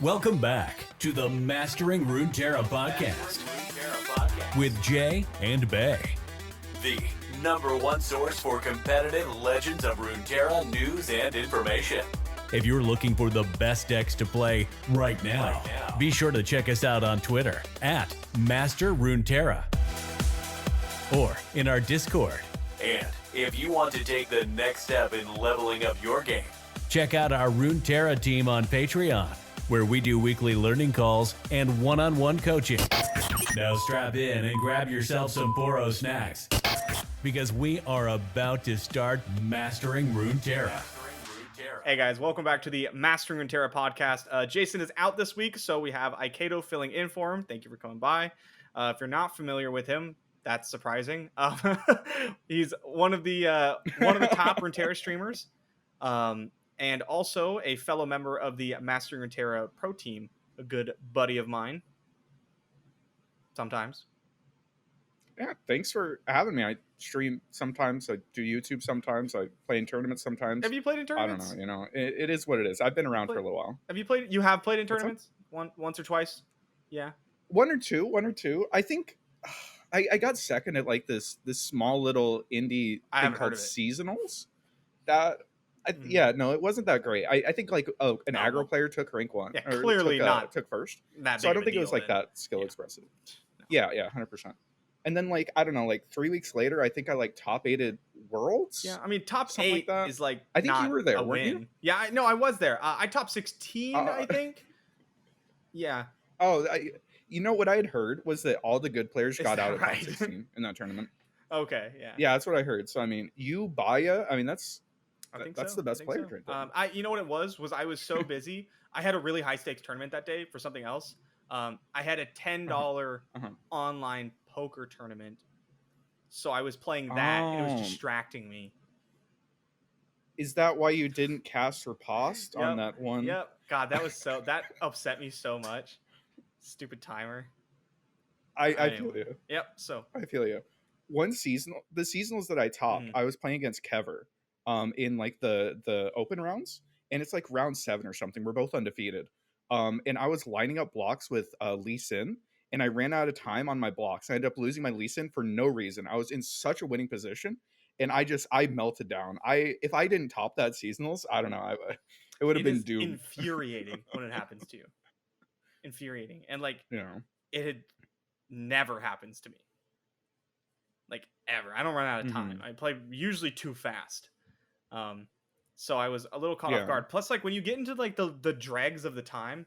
Welcome back to the Mastering Runeterra podcast with Jay and Bay, the #1 source for competitive Legends of Runeterra news and information. If you're looking for the best decks to play right now, be sure to check us out on Twitter at Master Runeterra or in our Discord. And if you want to take the next step in leveling up your game, check out our Runeterra team on Patreon, where we do weekly learning calls and one-on-one coaching. Now strap in and grab yourself some Poro snacks, because we are about to start Mastering Runeterra. Hey guys, welcome back to the Mastering Runeterra podcast. Jason is out this week, so we have xAikado filling in for him. Thank you for coming by. If you're not familiar with him, that's surprising. He's one of the top Runeterra streamers, and also a fellow member of the Mastering Runeterra pro team, a good buddy of mine. Sometimes. Yeah, thanks for having me. I stream sometimes, I do YouTube sometimes, I play in tournaments sometimes. Have you played in tournaments? I don't know, it is what it is. I've been around for a little while. You have played in tournaments? Once or twice? Yeah. One or two. I think I got second at like this small little indie thing called Seasonals. Yeah, no, it wasn't that great. I think like an aggro player took rank 1. Yeah, clearly took first. So I don't think it was like that skill expressive. No. Yeah, 100%. And then like I don't know, like 3 weeks later, I think I like top 8'd Worlds. Yeah, I mean top 8 is like I think you were there, weren't you? Yeah, no, I was there. I top 16, I think. Yeah. Oh, you know what I had heard was that all the good players got out at top 16 in that tournament. Okay, yeah. Yeah, that's what I heard. So I mean, Baya, I mean that's the best player right there. You know what it was I was so busy. I had a really high stakes tournament that day for something else. I had a $10 online poker tournament, so I was playing that and it was distracting me. Is that why you didn't cast Riposte on that one? Yep. God, that upset me so much. Stupid timer. I feel you. Yep. So I feel you. The seasonals that I topped, I was playing against Kever, in like the open rounds, and it's like round 7 or something. We're both undefeated. And I was lining up blocks with Lee Sin, and I ran out of time on my blocks. I ended up losing my Lee Sin for no reason. I was in such a winning position, and I melted down. If I didn't top that seasonals, I don't know. It would have been doomed. Infuriating when it happens to you. Infuriating. And like, it had never happens to me. Like ever. I don't run out of time. I play usually too fast. So I was a little caught off guard. Plus, like when you get into like the dregs of the time,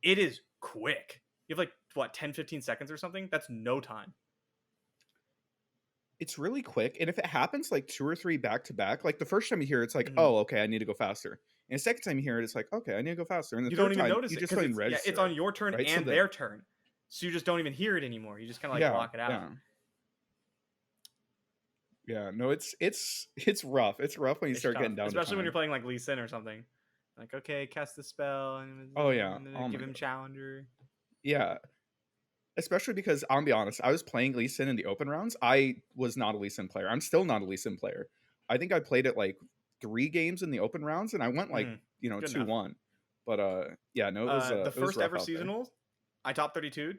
it is quick. You have like what, 10-15 seconds or something? That's no time. It's really quick, and if it happens like 2 or 3 back to back, like the first time you hear it, it's like, oh, okay, I need to go faster. And the second time you hear it, it's like, okay, I need to go faster. And the you third don't even time, notice you it just don't even it's, register. it's on your turn right? and their turn, so you just don't even hear it anymore. You just kind of like block it out. Yeah, no, it's rough. It's rough when you start getting down, especially when you're playing like Lee Sin or something. Like, okay, cast the spell, and give him challenger. Yeah. Especially because, I'll be honest, I was playing Lee Sin in the open rounds. I was not a Lee Sin player. I'm still not a Lee Sin player. I think I played it like 3 games in the open rounds, and I went like, 2-1. But, it was the first ever seasonal. I top 32'd,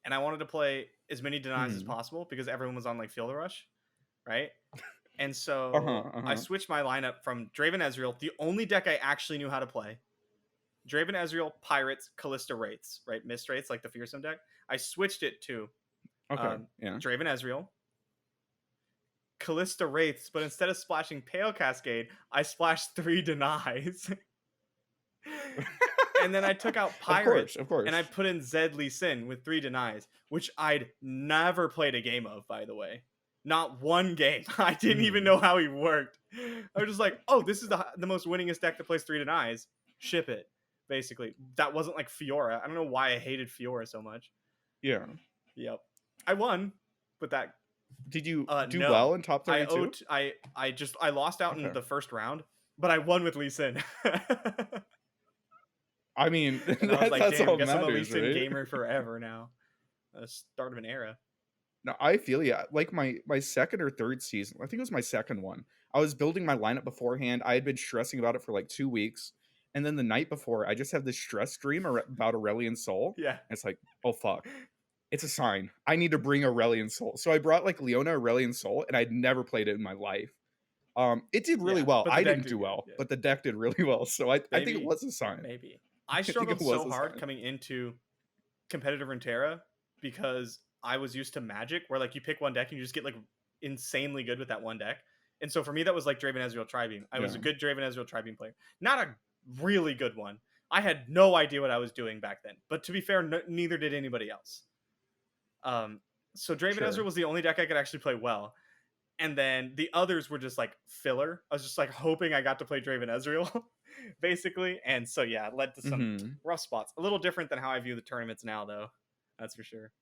and I wanted to play as many denies as possible because everyone was on like Field Rush, right? And so I switched my lineup from Draven Ezreal, the only deck I actually knew how to play. Draven Ezreal, Pirates, Callista Wraiths, right? Mist Wraiths, like the Fearsome deck. I switched it to Draven Ezreal, Callista Wraiths, but instead of splashing Pale Cascade, I splashed 3 denies. And then I took out Pirates, of course. And I put in Zed Lee Sin with 3 denies, which I'd never played a game of, by the way. Not one game. I didn't even know how he worked. I was just like, oh, this is the most winningest deck that plays 3 denies. Ship it. Basically, that wasn't like Fiora. I don't know why I hated Fiora so much. Yeah. Yep. I won, but that. Did you do well in top 32? I lost out in the first round, but I won with Lee Sin. I mean, I was like, damn, I guess I'm a Lee Sin gamer forever now. Start of an era. No, I feel like my second or third season, I think it was my second one. I was building my lineup beforehand. I had been stressing about it for like 2 weeks. And then the night before, I just have this stress dream about Aurelion Sol. Yeah. And it's like, oh fuck. It's a sign. I need to bring Aurelion Sol. So I brought like Leona Aurelion Sol, and I'd never played it in my life. It did really well. I didn't do well, but the deck did really well. So I think it was a sign. Maybe. I struggled so hard coming into competitive Runeterra because I was used to Magic, where like you pick one deck and you just get like insanely good with that one deck. And so for me, that was like Draven Ezreal Tribeam. I was a good Draven Ezreal Tribeam player. Not a really good one. I had no idea what I was doing back then. But to be fair, neither did anybody else. So Draven Ezreal was the only deck I could actually play well. And then the others were just like filler. I was just like hoping I got to play Draven Ezreal, basically. And so, yeah, it led to some rough spots. A little different than how I view the tournaments now, though. That's for sure.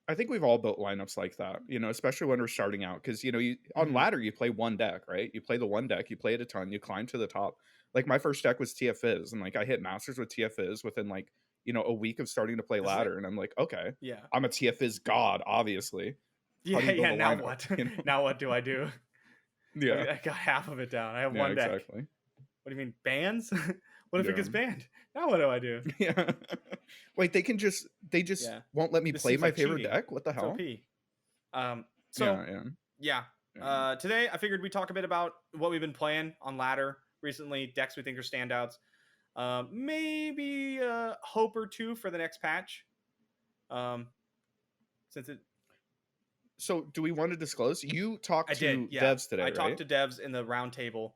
I think we've all built lineups like that, you know, especially when we're starting out. Because, you know, on ladder, you play one deck, right? You play the one deck, you play it a ton, you climb to the top. Like my first deck was TF Fizz, and like I hit Masters with TF Fizz within like, you know, a week of starting to play ladder. And I'm like, okay, I'm a TF Fizz god, obviously. Yeah, now what? You know? Now what do I do? Yeah. I got half of it down. I have one deck. Exactly. What do you mean, bans? What if it gets banned? Now what do I do? Yeah. Wait, they just won't let me play my favorite deck? What the hell? Today I figured we'd talk a bit about what we've been playing on ladder recently, decks we think are standouts. Maybe a hope or two for the next patch. So do we want to disclose? You talked to devs today, right? I talked to devs in the round table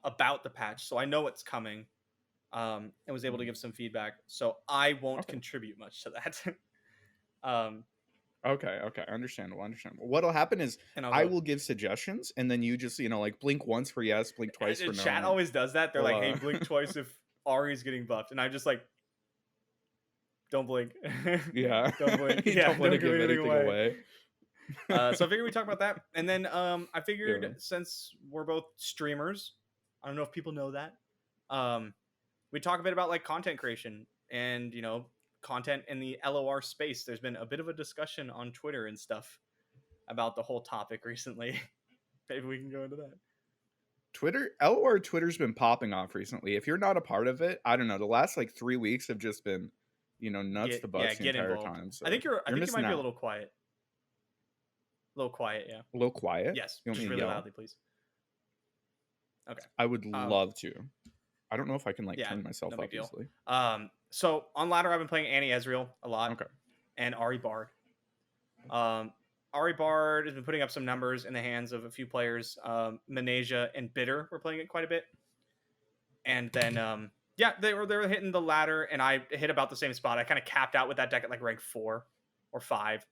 about the patch, so I know it's coming, and was able to give some feedback. So I won't contribute much to that. Okay. Understandable. What'll happen is I will give suggestions, and then you just, you know, like blink once for yes, blink twice for no. Chat always does that. They're like, hey, blink twice if Ahri's getting buffed. And I'm just like, don't blink. Yeah. Don't blink. Don't let it give anything away. So I figured we'd talk about that. And then I figured since we're both streamers, I don't know if people know that, we'd talk a bit about like content creation and, you know, content in the LOR space. There's been a bit of a discussion on Twitter and stuff about the whole topic recently. Maybe we can go into that. Twitter's been popping off recently. If you're not a part of it, I don't know. The last like 3 weeks have just been, you know, nuts to butts the entire time. So I think you might be a little quiet. A little quiet, yeah. A little quiet? Yes. Just really loudly, please. Okay. I would love to. I don't know if I can like turn myself up easily. So on ladder, I've been playing Annie Ezreal a lot. Okay. And Ahri Bard. Ahri Bard has been putting up some numbers in the hands of a few players. Manesia and Bitter were playing it quite a bit. And then they were hitting the ladder, and I hit about the same spot. I kind of capped out with that deck at like rank 4 or 5.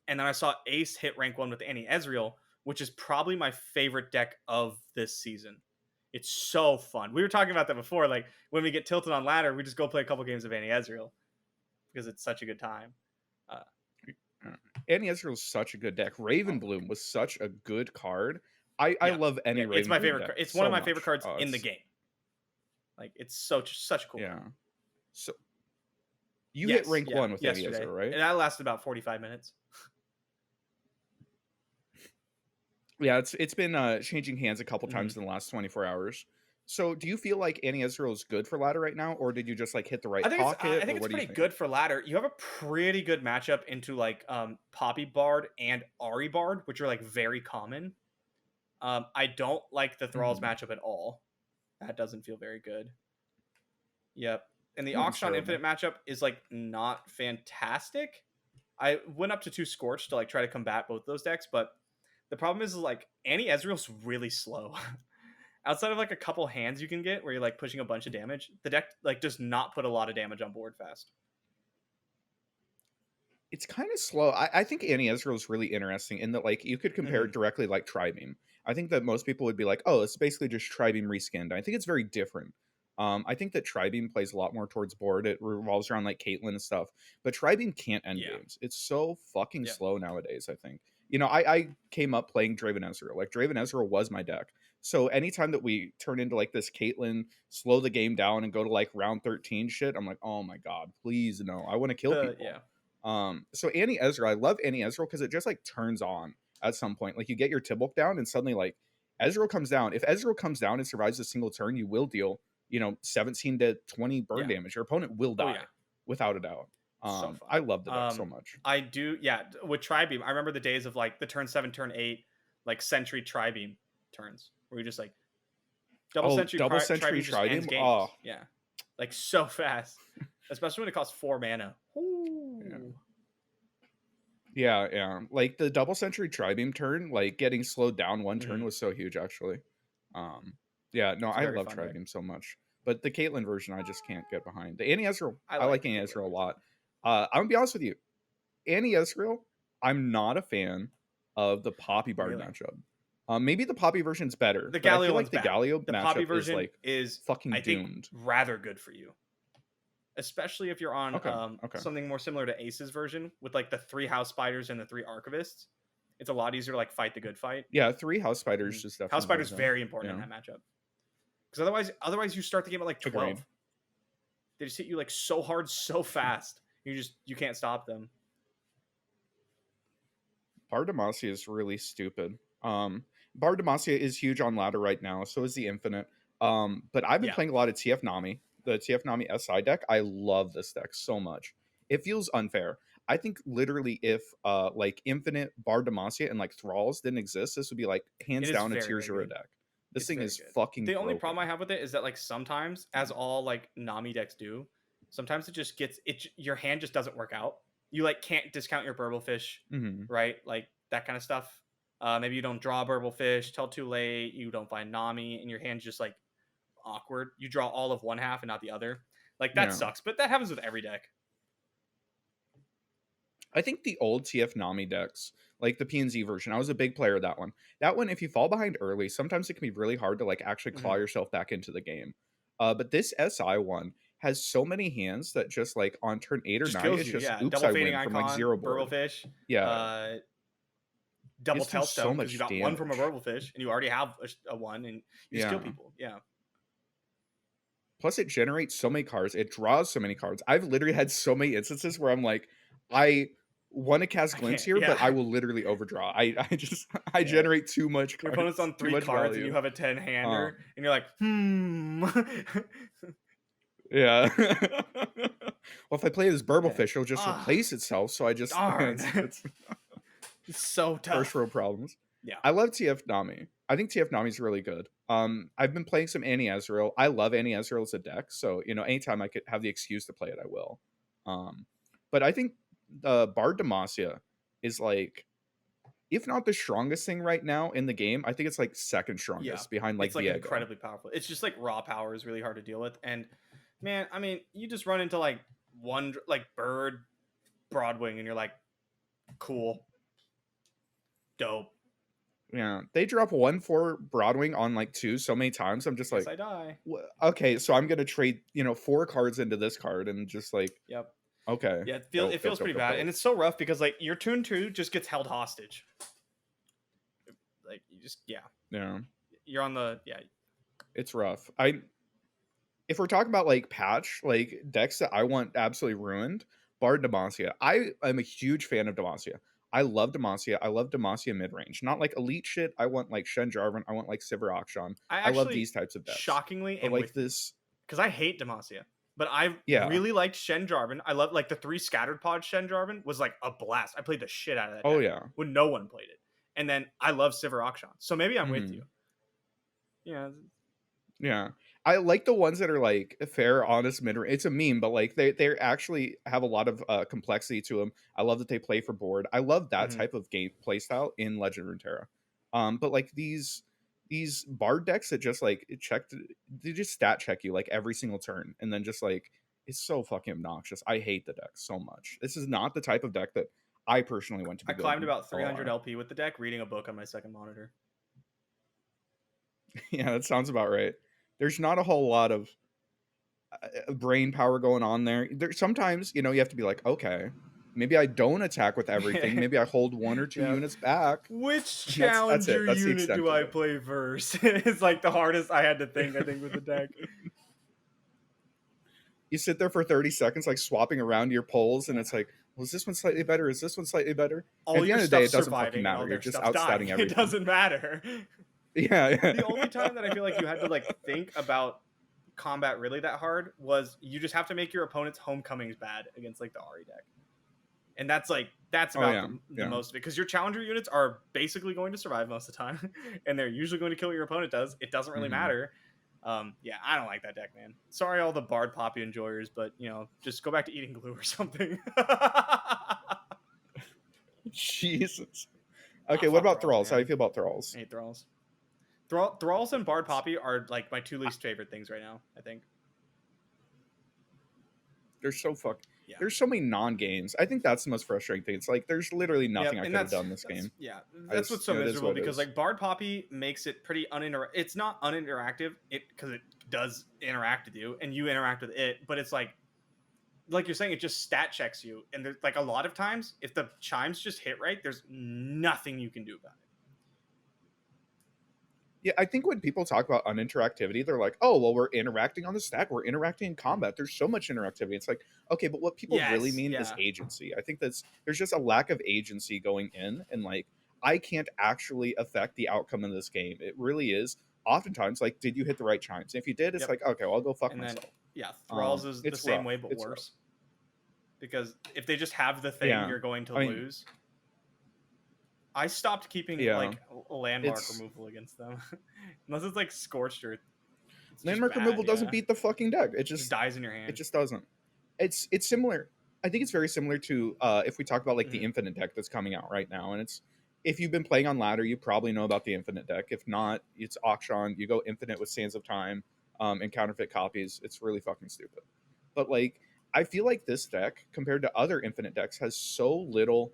And then I saw Ace hit rank 1 with Annie Ezreal, which is probably my favorite deck of this season. It's so fun. We were talking about that before. Like when we get tilted on ladder, we just go play a couple games of Annie Ezreal because it's such a good time. Annie Ezreal is such a good deck. Ravenbloom was such a good card. I love any Ravenbloom. It's my favorite. It's one of my favorite cards in the game. Like it's such a cool. Yeah. So you hit rank 1 with Annie Ezreal, right? And that lasted about 45 minutes. Yeah, it's been changing hands a couple times in the last 24 hours. So do you feel like Annie Ezreal is good for ladder right now, or did you just like hit the right pocket? I think it's pretty good for ladder. You have a pretty good matchup into like Poppy Bard and Ahri Bard, which are like very common. I don't like the Thralls matchup at all. That doesn't feel very good. Yep. And the Auction Infinite matchup is like not fantastic. I went up to 2 Scorch to like try to combat both those decks, but the problem is like Annie Ezreal's really slow. Outside of like a couple hands you can get where you're like pushing a bunch of damage, the deck like does not put a lot of damage on board fast. It's kind of slow. I think Annie Ezreal is really interesting in that like you could compare it directly like Tribeam. I think that most people would be like, oh, it's basically just Tribeam reskinned. I think it's very different. I think that Tribeam plays a lot more towards board. It revolves around like Caitlyn and stuff. But Tribeam can't end games. It's so fucking slow nowadays, I think. You know, I came up playing Draven Ezreal. Like Draven Ezreal was my deck. So anytime that we turn into like this Caitlyn, slow the game down and go to like round 13 shit, I'm like, oh my God, please no. I want to kill people. Yeah. So Annie Ezreal, I love Annie Ezreal because it just like turns on at some point. Like you get your Tibble down and suddenly like Ezreal comes down. If Ezreal comes down and survives a single turn, you will deal 17 to 20 burn damage. Your opponent will die without a doubt. I love the deck so much. I do, with Tribeam, I remember the days of like the turn 7, turn 8, like Sentry Tribeam turns, where you just like double Sentry Tribeam. Oh, yeah, like so fast, especially when it costs 4 mana. Yeah. Like the double Sentry Tribeam turn, like getting slowed down one turn was so huge, actually. I love Tribeam so much. But the Caitlyn version, I just can't get behind. The Annie Ezreal, I like Annie Ezreal a lot. I'm gonna be honest with you, Annie Ezreal, I'm not a fan of the Poppy Bard matchup. Maybe the Poppy version's better. The Galio one's the Galio matchup Poppy version is fucking doomed. Rather good for you, especially if you're on something more similar to Ace's version with like the 3 House Spiders and the 3 Archivists. It's a lot easier to like fight the good fight. Yeah, 3 House Spiders just definitely. House Spiders very important in that matchup. Because otherwise you start the game at like 12. Agreed. They just hit you like so hard, so fast. You can't stop them. Bard Demacia is really stupid. Bard Demacia is huge on ladder right now. So is the Infinite. But I've been playing a lot of TF Nami, the TF Nami SI deck. I love this deck so much. It feels unfair. I think literally if like Infinite, Bard Demacia, and like Thralls didn't exist, this would be like hands down a tier 0 deck. This thing is fucking The only problem I have with it is that like sometimes, as all like Nami decks do, sometimes it just gets your hand just doesn't work out. You like can't discount your Burblefish, right? Like that kind of stuff. Maybe you don't draw Burblefish till too late. You don't find Nami, and your hand's just like awkward. You draw all of one half and not the other. Like that sucks, but that happens with every deck. I think the old TF Nami decks, like the PNZ version, I was a big player of that one. That one, if you fall behind early, sometimes it can be really hard to like actually claw yourself back into the game. But this SI one has so many hands that just like on turn 8 or 9, it's just oops, I win from like 0 board. Burblefish. Yeah. Double Tailstone because you got damage. 1 from a Burblefish and you already have a 1 and you just kill people. Yeah. Plus it generates so many cards. It draws so many cards. I've literally had so many instances where I'm like, I want to cast Glimpse here, but I will literally overdraw. I generate too much cards. Your opponent's on 3 cards value. And you have a 10-hander and you're like, Yeah. Well, if I play this Burblefish, it'll just replace itself. So I just it's so tough. First world problems. Yeah. I love TF Nami. I think TF Nami is really good. I've been playing some Annie Ezreal. I love Annie Ezreal as a deck. So, anytime I could have the excuse to play it, I will. But I think Bard Demacia is like, if not the strongest thing right now in the game, I think it's like second strongest behind like Viego. It's incredibly powerful. It's just like raw power is really hard to deal with. And man, I mean, you just run into like one like Bird Broadwing and you're like, cool. Dope. Yeah, they drop 1/4 Broadwing on like 2 so many times. I'm just like, I die. Okay, so I'm gonna trade 4 cards into this card and just like, okay. Yeah, it feels pretty bad, and it's so rough because like your turn 2 just gets held hostage. Like you just you're on the It's rough. If we're talking about like patch like decks that I want absolutely ruined, Bard Demacia. I am a huge fan of Demacia. I love Demacia. I love Demacia mid-range. Not like elite shit. I want like Shen Jarvan. I want like Sivir Akshan. I love these types of decks. Shockingly, and like this, because I hate Demacia, but I really liked Shen Jarvan. I love like the 3 scattered pod Shen Jarvan was like a blast. I played the shit out of that. Deck when no one played it, and then I love Sivir Akshan. So maybe I'm with you. Yeah. I like the ones that are like fair, honest mid-range. It's a meme, but like they actually have a lot of complexity to them. I love that they play for board. I love that type of game play style in Legend of Runeterra. But like these Bard decks that just like they just stat check you like every single turn, and then just like it's so fucking obnoxious. I hate the deck so much. This is not the type of deck that I personally want to be. I climbed about 300 LP with the deck, reading a book on my second monitor. Yeah, that sounds about right. There's not a whole lot of brain power going on there. Sometimes, you have to be like, okay, maybe I don't attack with everything. Maybe I hold 1 or 2 units back. Which challenger unit do I play first? It's like the hardest I had to think, I think, with the deck. You sit there for 30 seconds, like swapping around your polls, and it's like, well, is this one slightly better? Is this one slightly better? At the end of the day, it doesn't fucking matter. You're just outstatting everything. It doesn't matter. Yeah. The only time that I feel like you had to like think about combat really that hard was you just have to make your opponent's homecomings bad against like the Ahri deck. And that's about the most of it, because your challenger units are basically going to survive most of the time, and they're usually going to kill what your opponent does. It doesn't really matter. Yeah, I don't like that deck, man. Sorry, all the Bard Poppy enjoyers, but just go back to eating glue or something. Jesus. Okay, what about Thralls? How do you feel about Thralls? I hate Thralls. Thralls and Bard Poppy are like my two least favorite things right now, I think. They're so There's so many non-games. I think that's the most frustrating thing. It's like there's literally nothing I could have done this game. Yeah, that's what's so miserable, because like Bard Poppy makes it pretty it's not uninteractive, because it does interact with you and you interact with it, but it's like you're saying, it just stat checks you, and there's like a lot of times if the chimes just hit right, there's nothing you can do about it. Yeah, I think when people talk about uninteractivity, they're like, oh, well, we're interacting on the stack. We're interacting in combat. There's so much interactivity. It's like, okay, but what people really mean is agency. I think there's just a lack of agency going in. And like, I can't actually affect the outcome of this game. It really is. Oftentimes, like, did you hit the right chimes? If you did, it's like, okay, well, I'll go fuck myself. Thralls is the same way, but worse. Because if they just have the thing, you're going to lose. I stopped keeping like landmark removal against them, unless it's like Scorched Earth. Landmark removal doesn't beat the fucking deck. It just dies in your hand. It just doesn't. It's similar. I think it's very similar to if we talk about like the Infinite deck that's coming out right now, and it's, if you've been playing on ladder, you probably know about the Infinite deck. If not, it's Auction. You go Infinite with Sands of Time and counterfeit copies. It's really fucking stupid. But like, I feel like this deck compared to other Infinite decks has so little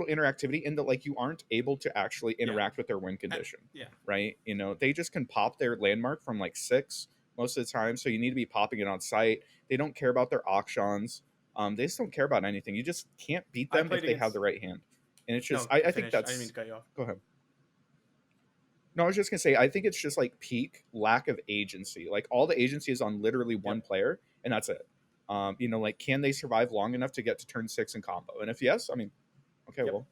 interactivity, in that like you aren't able to actually interact with their win condition. Right? They just can pop their landmark from like 6 most of the time, so you need to be popping it on site. They don't care about their auctions. They just don't care about anything. You just can't beat them if they have the right hand. And it's just I think that's, I didn't mean to cut you off. Go ahead. No, I was just gonna say, I think it's just like peak lack of agency. Like all the agency is on literally one player, and that's it. Like, can they survive long enough to get to turn 6 in combo? And if yes, I mean, okay, well,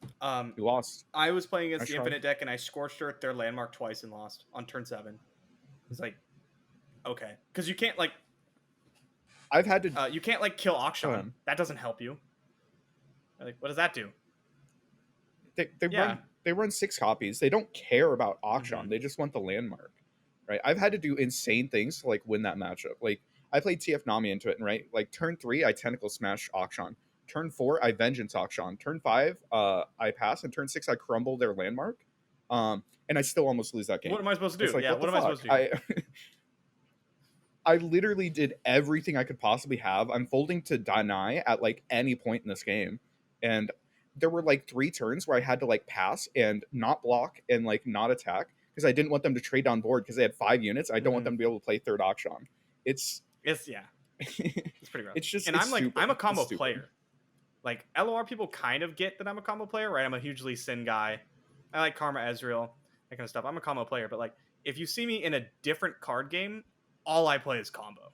you lost. I was playing against the Infinite deck, and I Scorched Earth their landmark twice and lost on turn 7. It's like, okay, because you can't like, I've had to, you can't like kill Auction. That doesn't help you. Like, what does that do? They run 6 copies. They don't care about Auction. They just want the landmark, right? I've had to do insane things to like win that matchup. Like, I played TF Nami into it, and right, like turn 3, I Tentacle Smash Auction. Turn 4, I Vengeance Auction. Turn 5, I pass, and turn 6, I crumble their landmark. And I still almost lose that game. What am I supposed to do? Like, what am I supposed to do? I literally did everything I could possibly have. I'm folding to deny at like any point in this game, and there were like 3 turns where I had to like pass and not block and like not attack, because I didn't want them to trade on board, because they had 5 units. I don't want them to be able to play third Auction. It's it's pretty rough. It's just, and it's I'm like, stupid. I'm a combo player. Like, LOR people kind of get that I'm a combo player, right? I'm a hugely Sin guy. I like Karma Ezreal, that kind of stuff. I'm a combo player, but like, if you see me in a different card game, all I play is combo.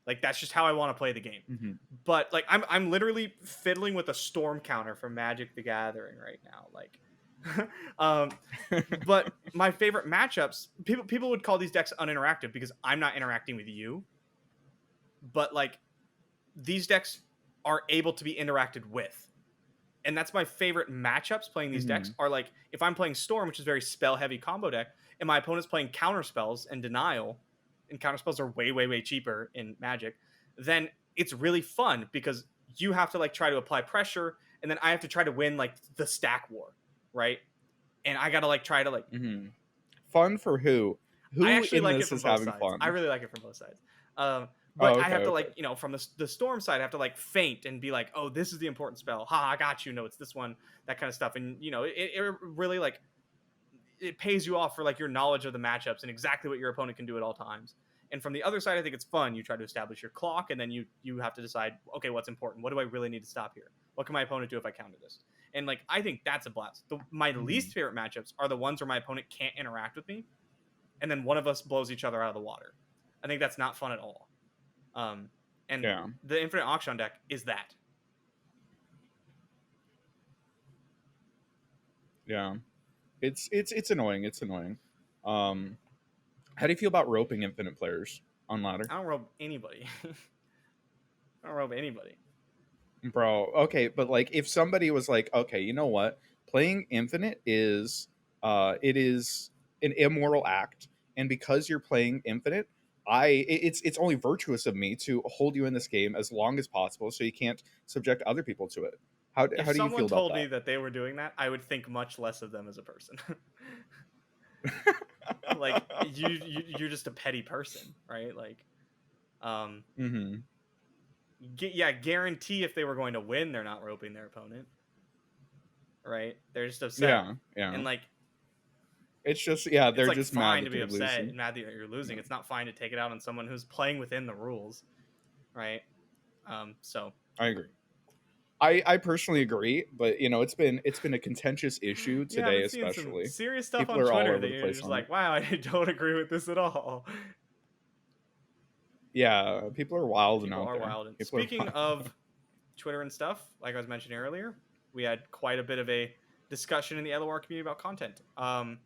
Like, that's just how I want to play the game. But like, I'm literally fiddling with a storm counter from Magic the Gathering right now. Like, but my favorite matchups, people would call these decks uninteractive because I'm not interacting with you. But like, these decks are able to be interacted with, and that's my favorite matchups playing these decks. Are like, if I'm playing Storm, which is a very spell heavy combo deck, and my opponent's playing counter spells and denial, and counter spells are way cheaper in Magic, then it's really fun because you have to like try to apply pressure, and then I have to try to win like the stack war, right? And I gotta like try to like fun for who I actually in like this it from is both having sides. fun? I really like it from both sides. But I have to like, from the Storm side, I have to like feint and be like, oh, this is the important spell. I got you. No, it's this one, that kind of stuff. And, it really like, it pays you off for like your knowledge of the matchups and exactly what your opponent can do at all times. And from the other side, I think it's fun. You try to establish your clock, and then you have to decide, okay, what's important? What do I really need to stop here? What can my opponent do if I counter this? And like, I think that's a blast. My least favorite matchups are the ones where my opponent can't interact with me, and then one of us blows each other out of the water. I think that's not fun at all. The Infinite Auction deck is that. Yeah, it's annoying. It's annoying. How do you feel about roping infinite players on ladder? I don't rope anybody. I don't rope anybody. Bro, okay, but like if somebody was like, okay, you know what? Playing infinite is it is an immoral act, and because you're playing infinite, it's only virtuous of me to hold you in this game as long as possible so you can't subject other people to it. How If do you someone feel about told that? me that they were doing that, I would think much less of them as a person. Like you're just a petty person, right? Like Mhm. yeah, guarantee if they were going to win, they're not roping their opponent, right? They're just upset. Yeah, yeah. And like It's just yeah, it's they're like just mad fine that to be they're upset losing. and mad that you're losing. Yeah. It's not fine to take it out on someone who's playing within the rules, right? So I agree. I personally agree, but you know, it's been a contentious issue yeah, I've today, been seeing some especially. serious stuff People on are all Twitter over that the you're place just on it. like, wow, I don't agree with this at all. Yeah, people are wild and People out are there. wild. And People are speaking wild. of Twitter and stuff, like I was mentioning earlier, we had quite a bit of a discussion in the LOR community about content. And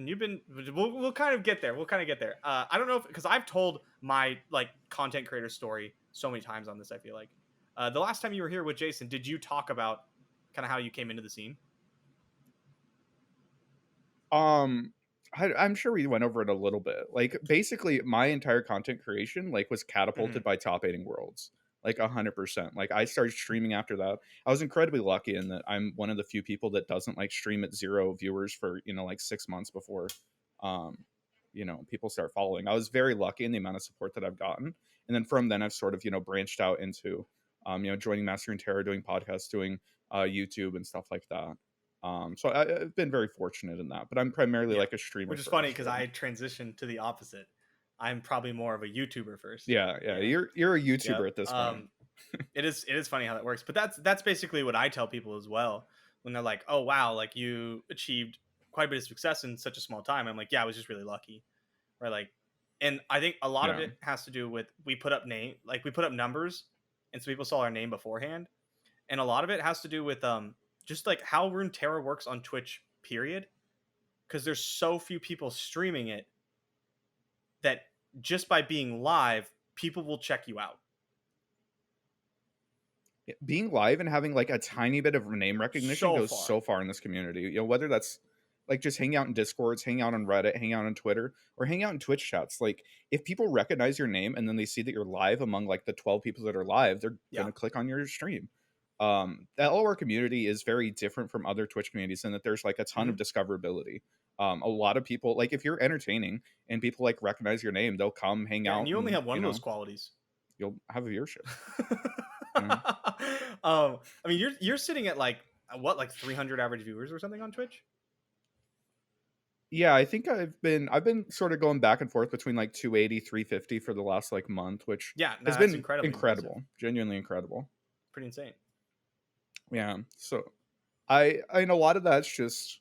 you've been, we'll kind of get there. We'll kind of get there. I don't know if, because I've told my like content creator story so many times on this. I feel like the last time you were here with Jason, did you talk about kind of how you came into the scene? Um, I'm sure we went over it a little bit. Like basically, my entire content creation like was Mm-hmm. catapulted by top 8ing worlds, like 100%. Like I started streaming after that. I was incredibly lucky in that I'm one of the few people that doesn't like stream at 0 viewers for like 6 months before, um, people start following. I was very lucky in the amount of support that I've gotten, and then from then I've sort of branched out into, joining Runeterra, doing podcasts, doing YouTube and stuff like that. So I've been very fortunate in that, but I'm primarily Yeah, like a streamer which is funny first. because I transitioned to the opposite. I'm probably more of a YouTuber first. Yeah. Yeah. You're a Yep. YouTuber at this point. It is funny how that works, but that's basically what I tell people as well when they're like, "Oh wow, like you achieved quite a bit of success in such a small time." I'm like, "Yeah, I was just really lucky." Right? Like, and I think a lot of Yeah. it has to do with we put up numbers, and so people saw our name beforehand, and a lot of it has to do with just like how Runeterra works on Twitch. Period, because there's so few people streaming it that just by being live, people will check you out. Being live and having like a tiny bit of name recognition So goes far. so far in this community. Whether that's like just hang out in Discords, hang out on Reddit, hang out on Twitter, or hang out in Twitch chats. Like if people recognize your name and then they see that you're live among like the 12 people that are live, they're gonna click on your stream. The LOR community is very different from other Twitch communities in that there's like a ton of discoverability. A lot of people, like if you're entertaining and people like recognize your name, they'll come hang out. And you only have one of those qualities. You'll have a viewership. I mean, you're sitting at like what, like 300 average viewers or something on Twitch? Yeah, I think I've been sort of going back and forth between like 280, 350 for the last like month, which has that's been incredible, genuinely incredible. Pretty insane. Yeah, so I know a lot of that's just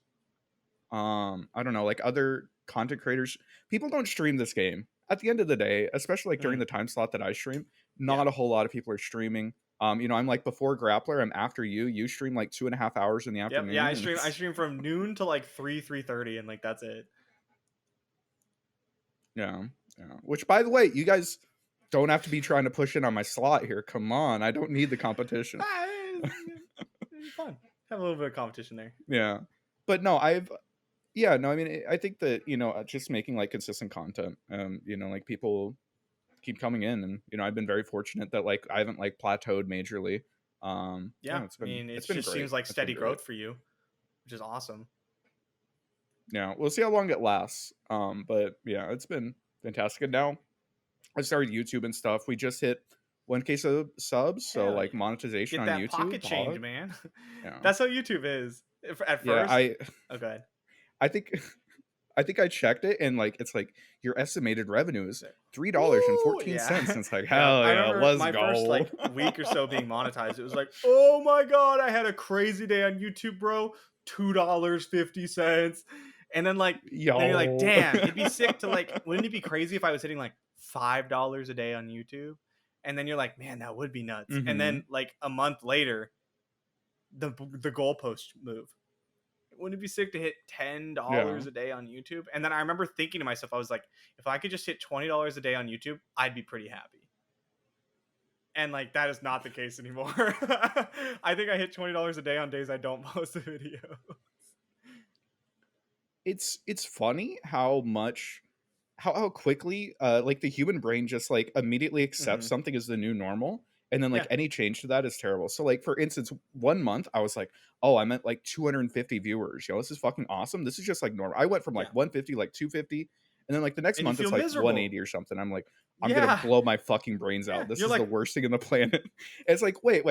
I don't know, like other content creators. People don't stream this game at the end of the day, especially like during the time slot that I stream. Not a whole lot of people are streaming. I'm like before Grappler, I'm after you. You stream like 2.5 hours in the afternoon. Yeah, I stream from noon to like 3:30, and like that's it. Yeah. Which, by the way, you guys don't have to be trying to push in on my slot here. Come on, I don't need the competition. It's fun. Have a little bit of competition there. Yeah, but no, I mean, I think that just making like consistent content, like people keep coming in, and I've been very fortunate that like I haven't like plateaued majorly. It's been, it it's been just great. seems like It's been steady great. growth for you, which is awesome. Yeah, we'll see how long it lasts. But yeah, it's been fantastic. And now I started YouTube and stuff. We just hit 1K subs, so like monetization on YouTube. Pocket change, man. Yeah. That's how YouTube is at first. Yeah, okay. I think I checked it, and like it's like your estimated revenue is $3.14. And it's like, hell I yeah, remember let's my go. first like week or so being monetized. It was like, oh my god, I had a crazy day on YouTube, bro. $2.50. And then like then you're like, damn, it'd be sick to like, wouldn't it be crazy if I was hitting like $5 a day on YouTube? And then you're like, man, that would be nuts. And then like a month later, the goalposts move. Wouldn't it be sick to hit $10 Yeah. a day on YouTube? And then I remember thinking to myself, I was like, if I could just hit $20 a day on YouTube, I'd be pretty happy. And like that is not the case anymore. I think I hit $20 a day on days I don't post a video. It's funny how much how quickly like the human brain just like immediately accepts something as the new normal, and then like any change to that is terrible. So like for instance, 1 month I was like, oh, I'm at like 250 viewers, this is fucking awesome, this is just like normal. I went from like 150 like 250, and then like the next And month you it's feel like miserable. 180 or something. I'm like, I'm gonna blow my fucking brains out. This is like the worst thing in the planet. It's like, wait,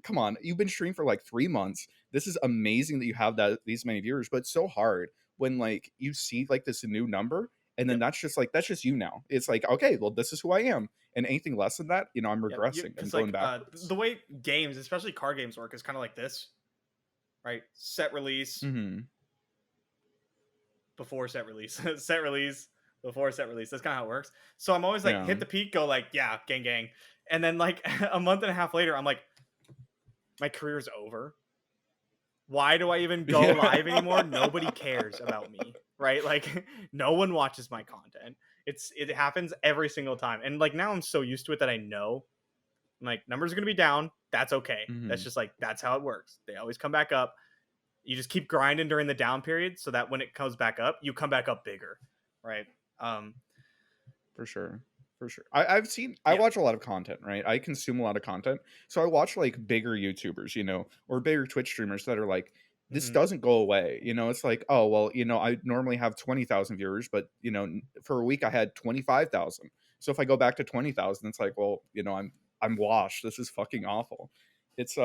come on, you've been streaming for like 3 months. This is amazing that you have these many viewers, but it's so hard when like you see like this new number, and then that's just you now. It's like, okay, well, this is who I am, and anything less than that, I'm regressing. I'm going backwards. The way games, especially card games, work is kind of like this, right? Set release, before set release, set release before set release. That's kind of how it works. So I'm always like, hit the peak, go like, yeah, gang, and then like a month and a half later, I'm like, my career's over. Why do I even go live anymore? Nobody cares about me, right? Like no one watches my content. It happens every single time. And like now I'm so used to it that I know like numbers are going to be down. That's okay. That's just like, that's how it works. They always come back up. You just keep grinding during the down period so that when it comes back up, you come back up bigger, right? For sure. I watch a lot of content, right? I consume a lot of content. So I watch like bigger YouTubers, or bigger Twitch streamers that are like, this doesn't go away. It's like, oh, well, I normally have 20,000 viewers, but, for a week I had 25,000. So if I go back to 20,000, it's like, well, I'm washed. This is fucking awful. It's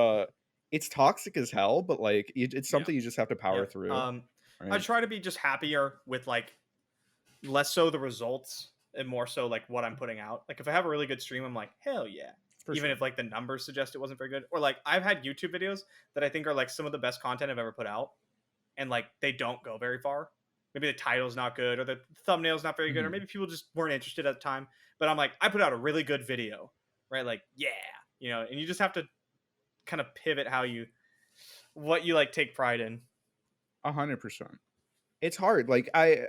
toxic as hell, but like, it's something you just have to power through. Right? I try to be just happier with like less so the results and more so like what I'm putting out. Like if I have a really good stream, I'm like, hell yeah. Even if like the numbers suggest it wasn't very good. Or like I've had YouTube videos that I think are like some of the best content I've ever put out, and like they don't go very far. Maybe the title's not good, or the thumbnail's not very good, or maybe people just weren't interested at the time. But I'm like, I put out a really good video, right? Like, yeah, and you just have to kind of pivot what you like take pride in. 100%. It's hard. Like I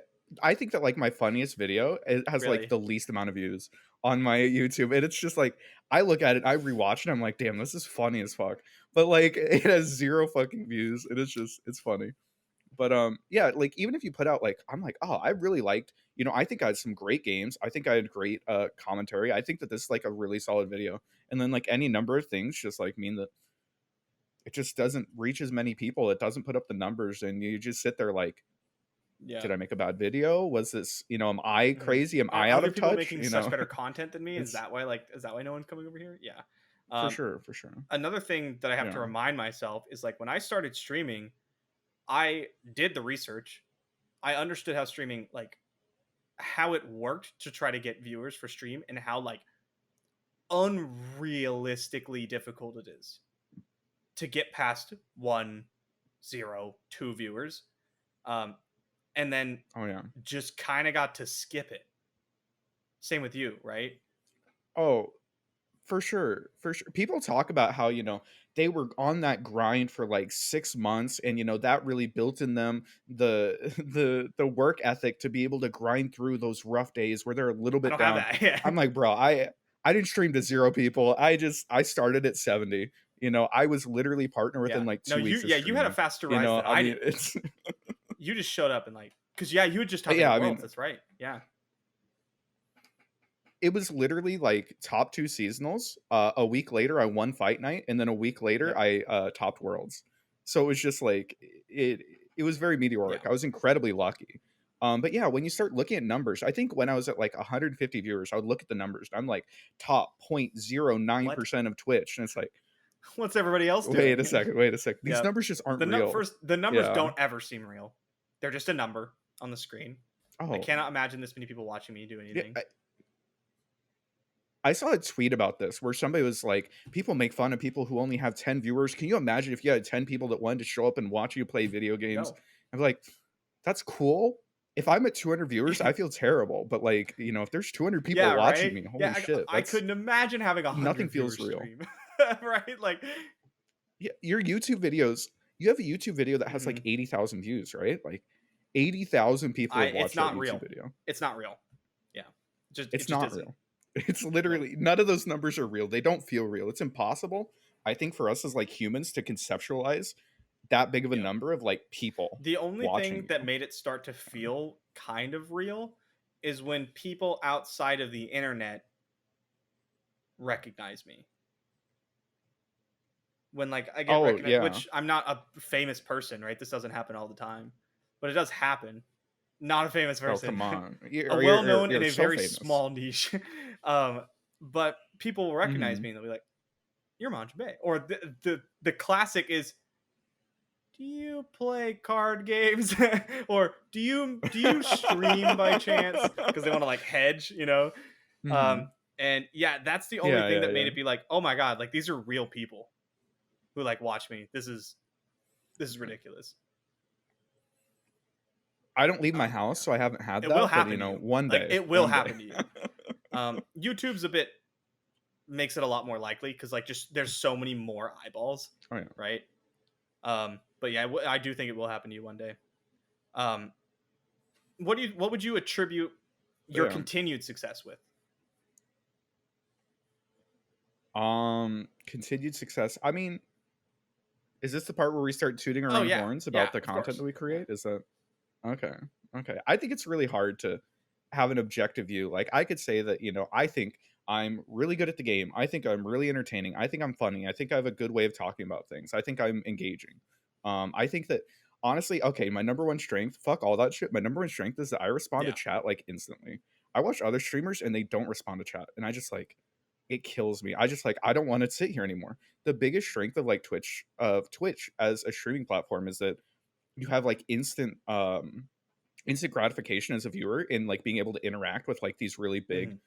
think that like my funniest video has like the least amount of views on my YouTube, and it's just like I look at it, I rewatch it, I'm like, damn, this is funny as fuck, but like it has 0 fucking views, and it's funny. But yeah, like even if you put out like, I'm like, oh, I really liked, I think I had some great games, I think I had great commentary, I think that this is like a really solid video, and then like any number of things just like mean that it just doesn't reach as many people, it doesn't put up the numbers, and you just sit there like, did I make a bad video? Was this, am I crazy? Am I out of touch? Making such better content than me? Is that why no one's coming over here? Yeah. For sure. Another thing that I have to remind myself is like when I started streaming, I did the research. I understood how streaming, like how it worked to try to get viewers for stream, and how like unrealistically difficult it is to get past 1, 0, 2 viewers. And then just kind of got to skip it. Same with you, right? Oh, for sure. People talk about how, they were on that grind for like 6 months, and that really built in them the work ethic to be able to grind through those rough days where they're a little bit down. I'm like, bro, I didn't stream to 0 people. I started at 70. I was literally partner within like 2 weeks. You had a faster rise than I did. It's you just showed up and like, because you would just talk about worlds. That's right. Yeah. It was literally like top 2 seasonals. A week later, I won Fight Night, and then a week later, I topped Worlds. So it was just like it was very meteoric. I was incredibly lucky. But yeah, when you start looking at numbers, I think when I was at like 150 viewers, I would look at the numbers. And I'm like top 0.09% of Twitch, and it's like, what's everybody else doing? Wait a second. These numbers just aren't real. The numbers don't ever seem real. They're just a number on the screen. I cannot imagine this many people watching me do anything. I saw a tweet about this where somebody was like, people make fun of people who only have 10 viewers. Can you imagine if you had 10 people that wanted to show up and watch you play video games? I'm like, that's cool. If I'm at 200 viewers, I feel terrible. But like, if there's 200 people watching me, holy shit. I couldn't imagine having 100 nothing feels real. right? Like, your YouTube videos, you have a YouTube video that has like 80,000 views, right? Like 80,000 people have watched that YouTube video. It's not real. Yeah. It's not real. It's literally none of those numbers are real. They don't feel real. It's impossible, I think, for us as like humans to conceptualize that big of a number of like people. The only thing that made it start to feel kind of real is when people outside of the internet recognize me. When like I get recognized, which I'm not a famous person, right? This doesn't happen all the time, but it does happen. Not a famous person. Oh, come on. A well-known in a very small niche. But people will recognize me and they'll be like, "You're Majiin Bay." Or the classic is, "Do you play card games?" Or do you stream by chance? Because they want to like hedge, you know. And yeah, that's the only thing that made it be like, "Oh my god, like these are real people who like watch me. This is ridiculous." I don't leave my house, so I haven't had that. It will happen, but, you know, one day. Like, it will happen to you. YouTube's a bit makes it a lot more likely because like just there's so many more eyeballs, right? But yeah, I do think it will happen to you one day. What would you attribute your continued success with? Continued success. I mean, is this the part where we start tooting our own horns about the content that we create? Is that okay? I think it's really hard to have an objective view. Like I could say that, you know, I think I'm really good at the game. I think I'm really entertaining. I think I'm funny. I think I have a good way of talking about things. I think I'm engaging. I think that honestly, okay, my number one strength, fuck all that shit. My number one strength is that I respond to chat like instantly. I watch other streamers and they don't respond to chat. And I just like, it kills me. I just like, I don't want to sit here anymore. The biggest strength of like Twitch as a streaming platform is that you have like instant gratification as a viewer in like being able to interact with like these really big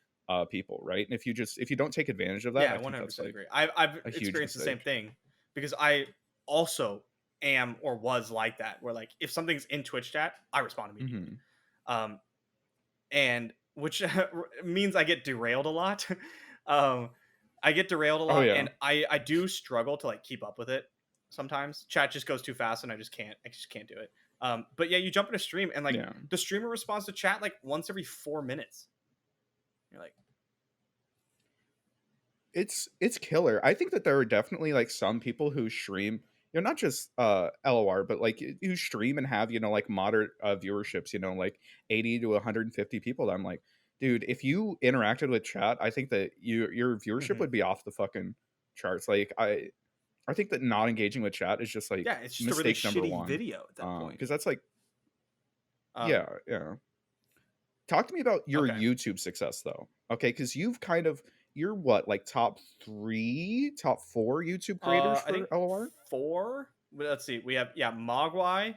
people, right? And if you don't take advantage of that, I 100% agree. I've experienced the same thing because I also am or was like that, where like if something's in Twitch chat, I respond immediately. And which means I get derailed a lot. And I do struggle to like keep up with it sometimes. Chat just goes too fast and I just can't do it. But yeah, you jump in a stream and like the streamer responds to chat like once every 4 minutes. You're like, it's killer. I think that there are definitely like some people who stream, you know, not just LOR, but like who stream and have, you know, like moderate viewerships, you know, like 80 to 150 people. That I'm like, dude, if you interacted with chat, I think that your viewership would be off the fucking charts. Like I think that not engaging with chat is just like it's just a really shitty video at that point. Because that's like yeah. Talk to me about your YouTube success though. Okay, because you're what, like top 4 YouTube creators for LOR? 4. Let's see. We have Mogwai,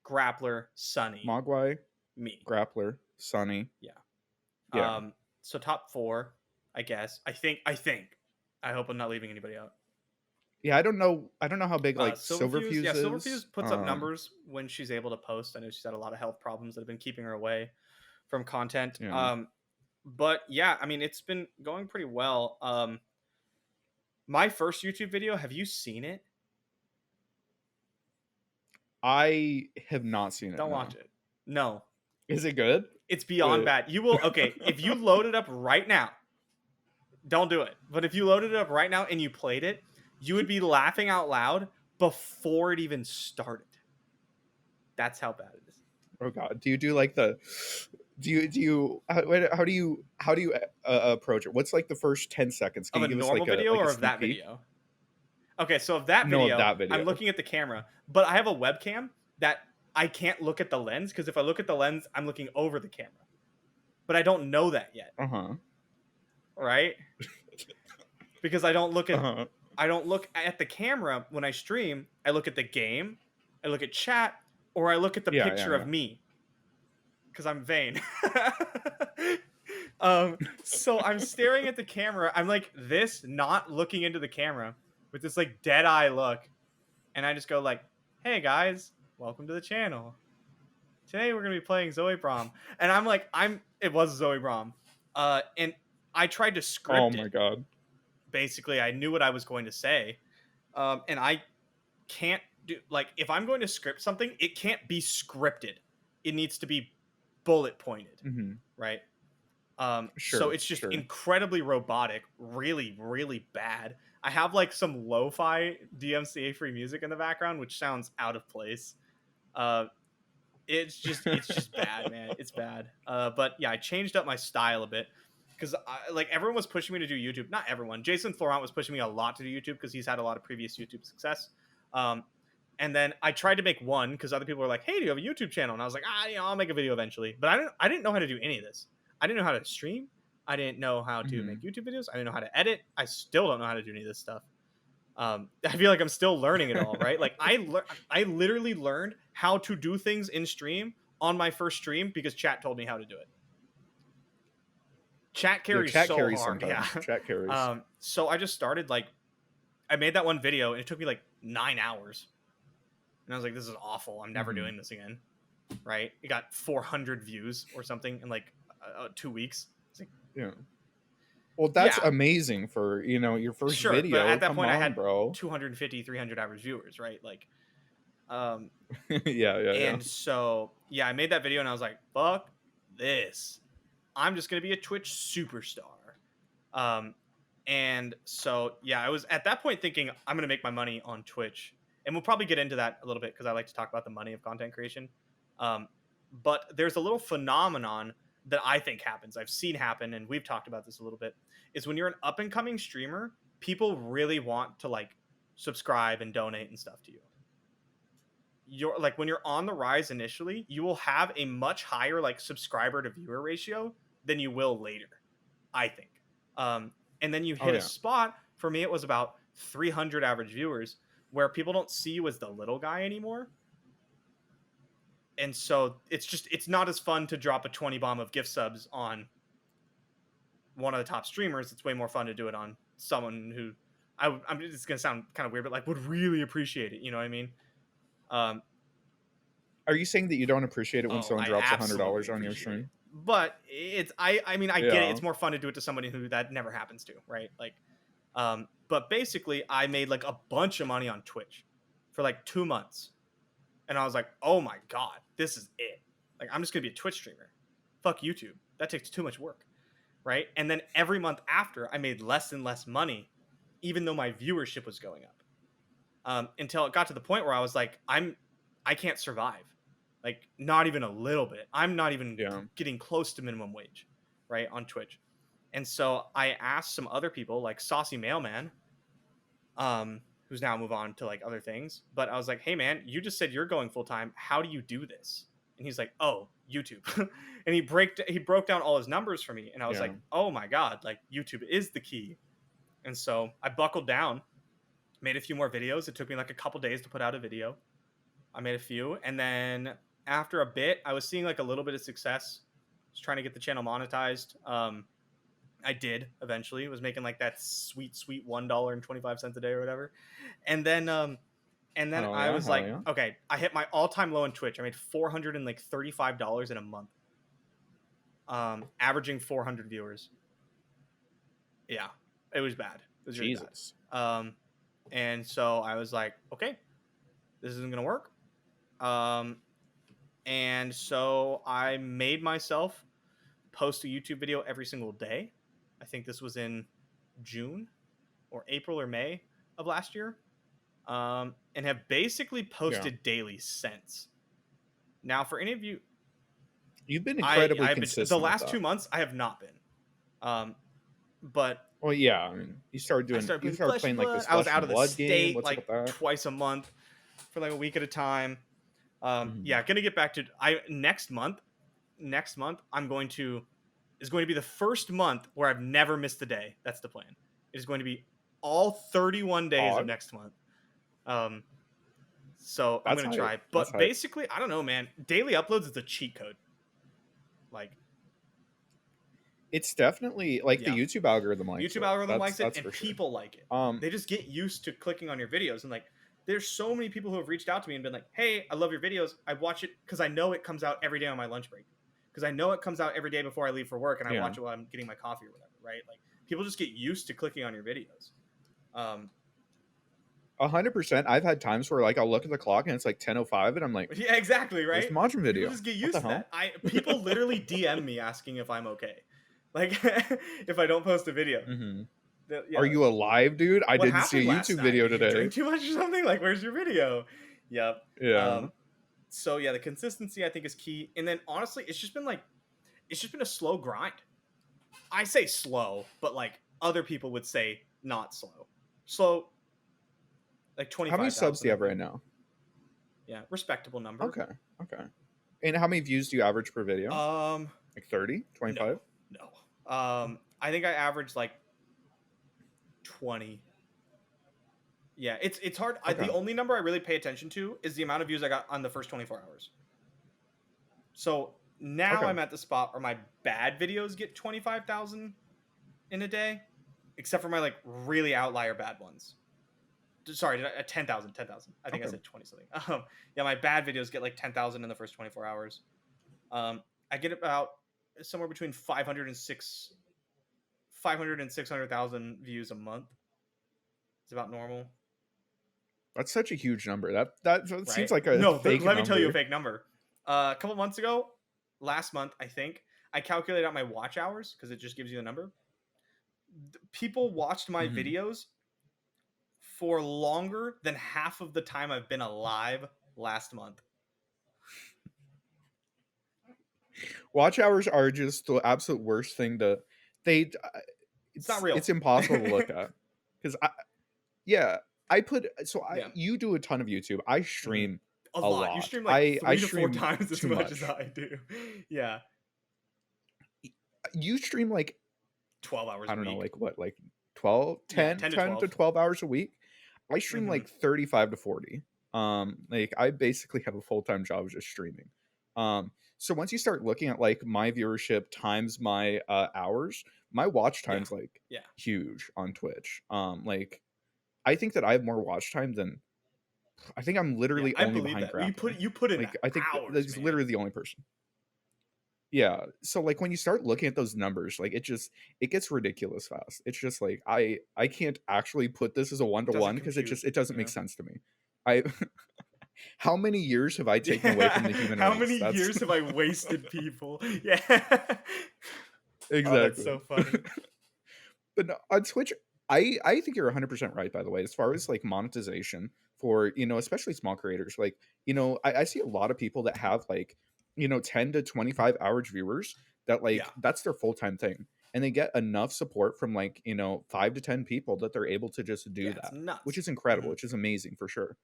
Grappler, Sunny. Mogwai, me. Grappler, Sunny. Yeah. So top 4, I guess. I think. I hope I'm not leaving anybody out. Yeah, I don't know how big like Silverfuse is. Yeah, Silverfuse puts up numbers when she's able to post. I know she's had a lot of health problems that have been keeping her away from content. But yeah, I mean, it's been going pretty well. My first YouTube video, have you seen it? I have not seen it. Don't watch it. No. Is it good? It's beyond bad. You will, if you load it up right now, don't do it. But if you loaded it up right now and you played it, you would be laughing out loud before it even started. That's how bad it is. Oh god. Do you do like the how do you approach it? What's like the first 10 seconds? Can of you a normal video or of that video? Okay, so of that video, I'm looking at the camera, but I have a webcam that I can't look at the lens because if I look at the lens, I'm looking over the camera. But I don't know that yet. Right? Because I don't look at I don't look at the camera when I stream. I look at the game, I look at chat, or I look at the picture of me. Because I'm vain. So I'm staring at the camera. I'm like this, not looking into the camera with this like dead eye look. And I just go like, hey guys, welcome to the channel. Today we're going to be playing Zoe Braum. And I'm like, it was Zoe Braum. And I tried to script it. Oh my God. Basically, I knew what I was going to say. And I can't do, like, if I'm going to script something, it can't be scripted. It needs to be bullet pointed, right? So it's just incredibly robotic, really, really bad. I have like some lo-fi DMCA free music in the background, which sounds out of place. It's just bad, man. It's bad. But yeah, I changed up my style a bit because like everyone was pushing me to do YouTube. Not everyone. Jason Florent was pushing me a lot to do YouTube because he's had a lot of previous YouTube success. And then I tried to make one because other people were like, "Hey, do you have a YouTube channel?" And I was like, I'll make a video eventually." But I didn't know how to do any of this. I didn't know how to stream. I didn't know how to make YouTube videos. I didn't know how to edit. I still don't know how to do any of this stuff. I feel like I'm still learning it all, right? Like I literally learned how to do things in stream on my first stream because chat told me how to do it. Chat carries so hard. Sometimes. Yeah. Chat carries. So I just started, like, I made that one video and it took me like 9 hours. And I was like, this is awful. I'm never doing this again. Right? It got 400 views or something in like 2 weeks. Like, yeah. Well, that's amazing for, your first video. But at that point, I had 250, 300 average viewers, right? Like, yeah. And so, I made that video and I was like, fuck this. I'm just going to be a Twitch superstar. And so, I was at that point thinking I'm going to make my money on Twitch. And we'll probably get into that a little bit because I like to talk about the money of content creation. But there's a little phenomenon that I think happens. I've seen happen, and we've talked about this a little bit, is when you're an up-and-coming streamer, people really want to, like, subscribe and donate and stuff to you. You're like, when you're on the rise initially, you will have a much higher, like, subscriber to viewer ratio than you will later, I think. And then you hit a spot. For me, it was about 300 average viewers, where people don't see you as the little guy anymore. And so it's not as fun to drop a 20 bomb of gift subs on one of the top streamers. It's way more fun to do it on someone who I'm just going to sound kind of weird, but like would really appreciate it. You know what I mean? Are you saying that you don't appreciate it when someone drops $100 on your stream? But I mean, I get it. It's more fun to do it to somebody who that never happens to, right? Like, but basically I made like a bunch of money on Twitch for like 2 months. And I was like, oh my God, this is it. Like, I'm just going to be a Twitch streamer. Fuck YouTube. That takes too much work. Right? And then every month after, I made less and less money, even though my viewership was going up. Until it got to the point where I was like, I can't survive. Like, not even a little bit. I'm not even getting close to minimum wage, right, on Twitch. And so I asked some other people, like Saucy Mailman, who's now moved on to like other things. But I was like, hey man, you just said you're going full time. How do you do this? And he's like, oh, YouTube. And he broke down all his numbers for me. And I was like, oh my God, like YouTube is the key. And so I buckled down, made a few more videos. It took me like a couple days to put out a video. I made a few. And then after a bit, I was seeing like a little bit of success. I was trying to get the channel monetized. I did eventually. I was making like that sweet $1.25 a day or whatever. And then I was like, okay, I hit my all-time low on Twitch. I made $435 in a month. Averaging 400 viewers. Yeah, it was bad. It was really Jesus. bad. And so I was like, okay, this isn't going to work. And so I made myself post a YouTube video every single day. I think this was in June or April or May of last year. And have basically posted daily since. Now, for any of you, you've been incredibly consistent. The last 2 months, I have not been. But well, yeah, I mean, you started playing like this. I was out of the state like twice a month for like a week at a time. Yeah, gonna get back to next month. Is going to be the first month where I've never missed a day. That's the plan. It is going to be all 31 days of next month. So I'm going to try. But basically, I don't know, man. Daily uploads is a cheat code. Like, it's definitely like the YouTube algorithm likes it. YouTube algorithm likes it, and people like it. They just get used to clicking on your videos. And like, there's so many people who have reached out to me and been like, hey, I love your videos. I watch it because I know it comes out every day on my lunch break. Because I know it comes out every day before I leave for work, and I watch it while I'm getting my coffee or whatever, right? Like, people just get used to clicking on your videos. 100%. I've had times where like I'll look at the clock and it's like 10:05 and I'm like, Yeah, exactly, "Where's right? the Majin video?" People just get What used the to hell? that. People literally DM me asking if I'm okay. Like if I don't post a video. Yeah, Are you alive, dude? I what didn't see a happened last YouTube night? video Did you today. drink too much or something? Like, where's your video? Yep. Yeah. So yeah, the consistency I think is key. And then honestly, it's just been a slow grind. I say slow, but like other people would say not slow. Slow, like 25. How many subs do you have right now? Yeah, respectable number. Okay. And how many views do you average per video? Like 30, 25? No. I think I average like 20. Yeah, it's hard. Okay. The only number I really pay attention to is the amount of views I got on the first 24 hours. So now I'm at the spot where my bad videos get 25,000 in a day, except for my like really outlier bad ones. Sorry, 10,000. I think I said 20 something. Yeah, my bad videos get like 10,000 in the first 24 hours. I get about somewhere between 500 and 600,000 views a month. It's about normal. That's such a huge number. That right? Seems like a fake let number. Me tell you a fake number. A couple months ago, last month, I think, I calculated out my watch hours because it just gives you a number. People watched my videos for longer than half of the time I've been alive last month. Watch hours are just the absolute worst thing to... It's not real. It's impossible to look at. Because you do a ton of YouTube. I stream a lot. You stream like 3 to 4 times as much as I do. Yeah. You stream like 12 hours I don't a week. know, like what, like 12, 10 to 12 hours a week. I stream like 35 to 40. Like I basically have a full-time job just streaming. So once you start looking at like my viewership times my hours, my watch time's like huge on Twitch. Like I think that I have more watch time than I think I'm literally only behind crafting. You put in like I think hours, that's literally the only person. Yeah, so like when you start looking at those numbers, like it gets ridiculous fast. It's just like I can't actually put this as a 1-to-1 because it doesn't make sense to me. How many years have I taken away from the human race? How many years have I wasted people? Yeah. Exactly. Oh, that's so funny. But no, on Twitch, I think you're 100% right, by the way, as far as like monetization for, especially small creators. Like, I see a lot of people that have like, 10 to 25 average viewers that like, that's their full-time thing. And they get enough support from like, 5 to 10 people that they're able to just do that, which is incredible, which is amazing for sure.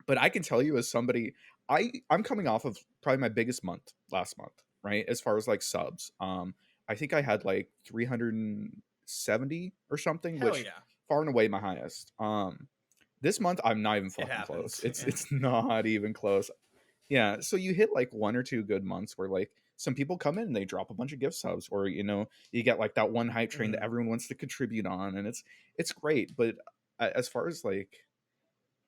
But I can tell you as somebody, I'm coming off of probably my biggest month last month, right? As far as like subs. I think I had like 370 or something, which far and away my highest. This month I'm not even fucking close. It's not even close. Yeah, so you hit like 1 or 2 good months where like some people come in and they drop a bunch of gift subs, or you get like that one hype train that everyone wants to contribute on, and it's great. But as far as like,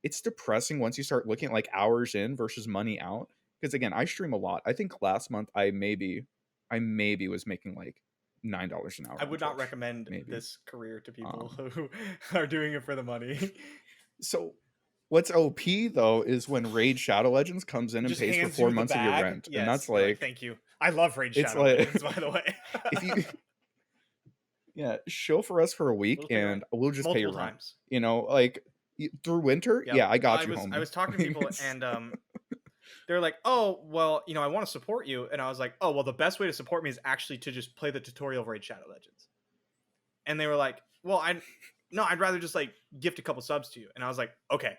it's depressing once you start looking at like hours in versus money out. Because again, I stream a lot. I think last month I maybe was making like $9 an hour. I would not recommend this career to people who are doing it for the money. So what's OP though is when Raid Shadow Legends comes in and pays for 4 months of your rent. Yes, and that's like, thank you. I love Raid Shadow Legends, by the way. If you show for us for a week and we'll just pay your rent. Like through winter. Yep. Yeah, I got you, homie. I was talking to people and they're like, oh, well, I want to support you. And I was like, oh, well, the best way to support me is actually to just play the tutorial of Raid Shadow Legends. And they were like, well, I'd rather just like gift a couple subs to you. And I was like, okay,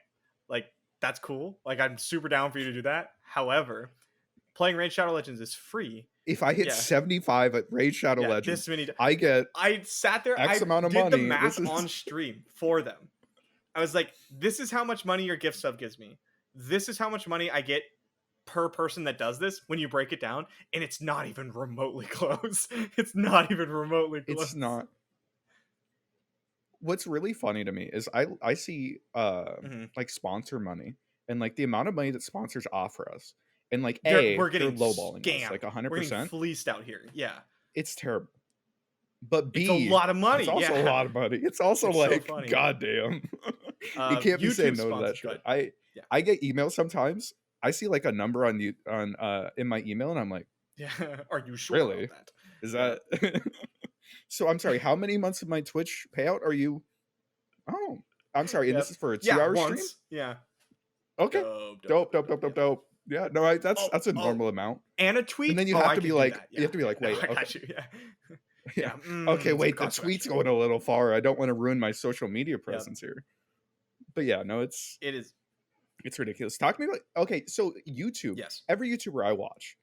like that's cool. Like I'm super down for you to do that. However, playing Raid Shadow Legends is free. If I hit 75 at Raid Shadow Legends, I sat there, X amount of money. Did the math on stream for them. I was like, this is how much money your gift sub gives me. This is how much money I get per person that does this when you break it down. And it's not even remotely close. It's not even remotely close. It's not. What's really funny to me is I see like sponsor money and like the amount of money that sponsors offer us. And like we're getting they're lowballing us like 100%. We're getting fleeced out here. Yeah. It's terrible. But B, it's a lot of money. It's also a lot of money. It's also like, so goddamn. You can't be saying YouTube no to sponsor- that shit. go ahead. Yeah. I get emails sometimes. I see like a number on you on in my email, and I'm like, Yeah. Are you sure really? about that? Is Yeah. that? So I'm sorry. How many months of my Twitch payout are you? Oh, I'm sorry. And Yep. this is for a Yeah, 2-hour stream. once. Yeah. Okay. Dope. Yeah. No, Oh, that's a normal amount. and a tweet. And then you Oh, have I to could be do like, that. you have to be Yeah, like, no, wait, I okay. got you. Yeah. Yeah. Yeah. Okay, wait, the cost of tweet's extra. going a little far. I don't want to ruin my social media presence here. But yeah, no, It is. it's ridiculous. Talk to me like, okay, so YouTube. Yes. Every YouTuber I watch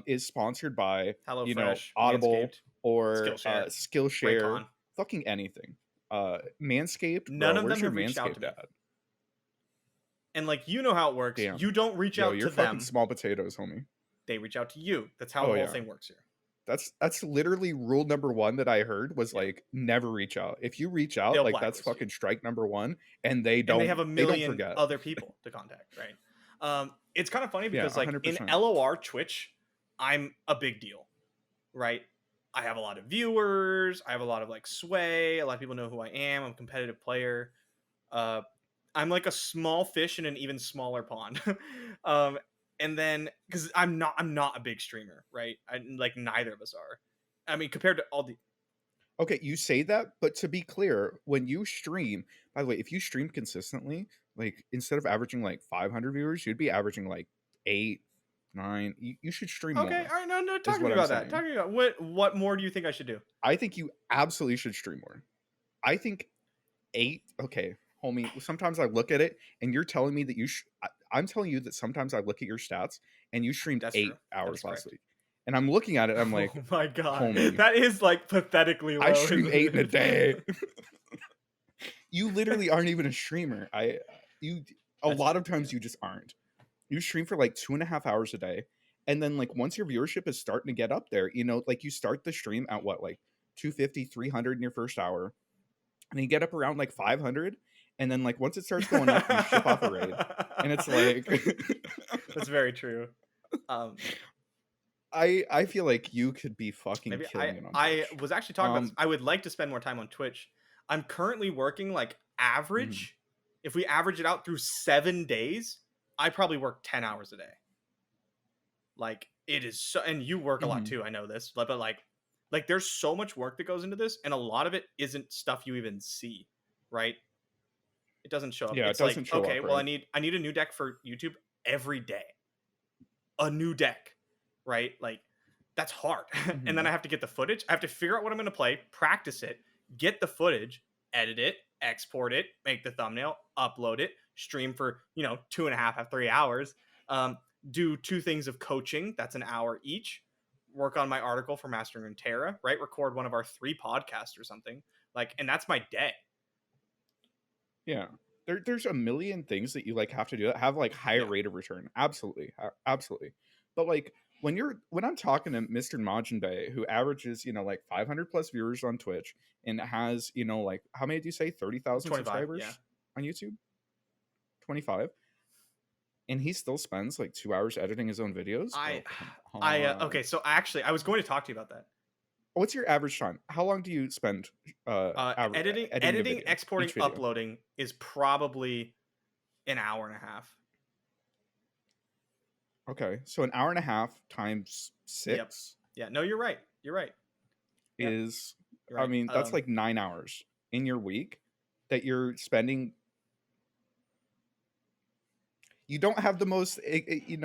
is sponsored by HelloFresh, Audible Manscaped, or Skillshare, Skillshare, Raycon. fucking anything. Manscaped. None bro, of where's them your have reached out to Manscaped me. at? And you know how it works. Damn. You don't reach Yo, out you're to fucking them. small potatoes, homie. They reach out to you. That's how the whole thing works here. That's literally rule number 1 that I heard was like never reach out. If you reach out, They'll like that's blacklist fucking strike number 1, and they don't. And they have a million forget. other people to contact, right? It's kind of funny because in 100%. LOR Twitch, I'm a big deal, right? I have a lot of viewers. I have a lot of sway. A lot of people know who I am. I'm a competitive player. I'm like a small fish in an even smaller pond. And then because I'm not a big streamer, right? Neither of us are. I mean, compared to all the. Okay, you say that, but to be clear, when you stream, by the way, if you stream consistently, instead of averaging 500 viewers, you'd be averaging 8, 9. You should stream more. Okay, all right, no, talk to me about that. Talk to me about what more do you think I should do? I think you absolutely should stream more. I think 8. Okay, homie. Sometimes I look at it, and you're telling me that I'm telling you that sometimes I look at your stats, and you streamed 8 hours last week. And I'm looking at it, I'm like, oh my god, homie, that is pathetically low. I stream 8 in a day. You literally aren't even a streamer. A lot of times you just aren't. You stream for 2.5 hours a day, and then once your viewership is starting to get up there, you start the stream at what 250, 300 in your first hour, and you get up around 500, and then once it starts going up, you ship off a raid, and it's that's very true. I feel like you could be fucking maybe killing it on Twitch. I was actually talking about this. I would like to spend more time on Twitch. I'm currently working average. If we average it out through 7 days, I probably work 10 hours a day. It is so, and you work a lot too. I know this, but there's so much work that goes into this, and a lot of it isn't stuff you even see, right? It doesn't show up. Yeah, it's it doesn't show okay, up, well, right? I need a new deck for YouTube every day. A new deck, right? That's hard. And then I have to get the footage. I have to figure out what I'm going to play, practice it, get the footage, edit it, export it, make the thumbnail, upload it, stream for 2.5 3 hours, do 2 things of coaching, that's an hour each, work on my article for Mastering Runeterra, right? Record one of our 3 podcasts or something, and that's my day. Yeah, there's a million things that you have to do that have higher rate of return. Absolutely. But when I'm talking to Mr. Majiin, who averages 500 plus viewers on Twitch and has how many do you say 30,000 subscribers on YouTube? 25. And he still spends 2 hours editing his own videos. Okay, so actually I was going to talk to you about that. What's your average time? How long do you spend editing, exporting, uploading is probably an hour and a half. Okay, so an hour and a half times 6. Yep. Yeah, no, you're right. Is you're right. I mean, that's 9 hours in your week that you're spending. You don't have the most, you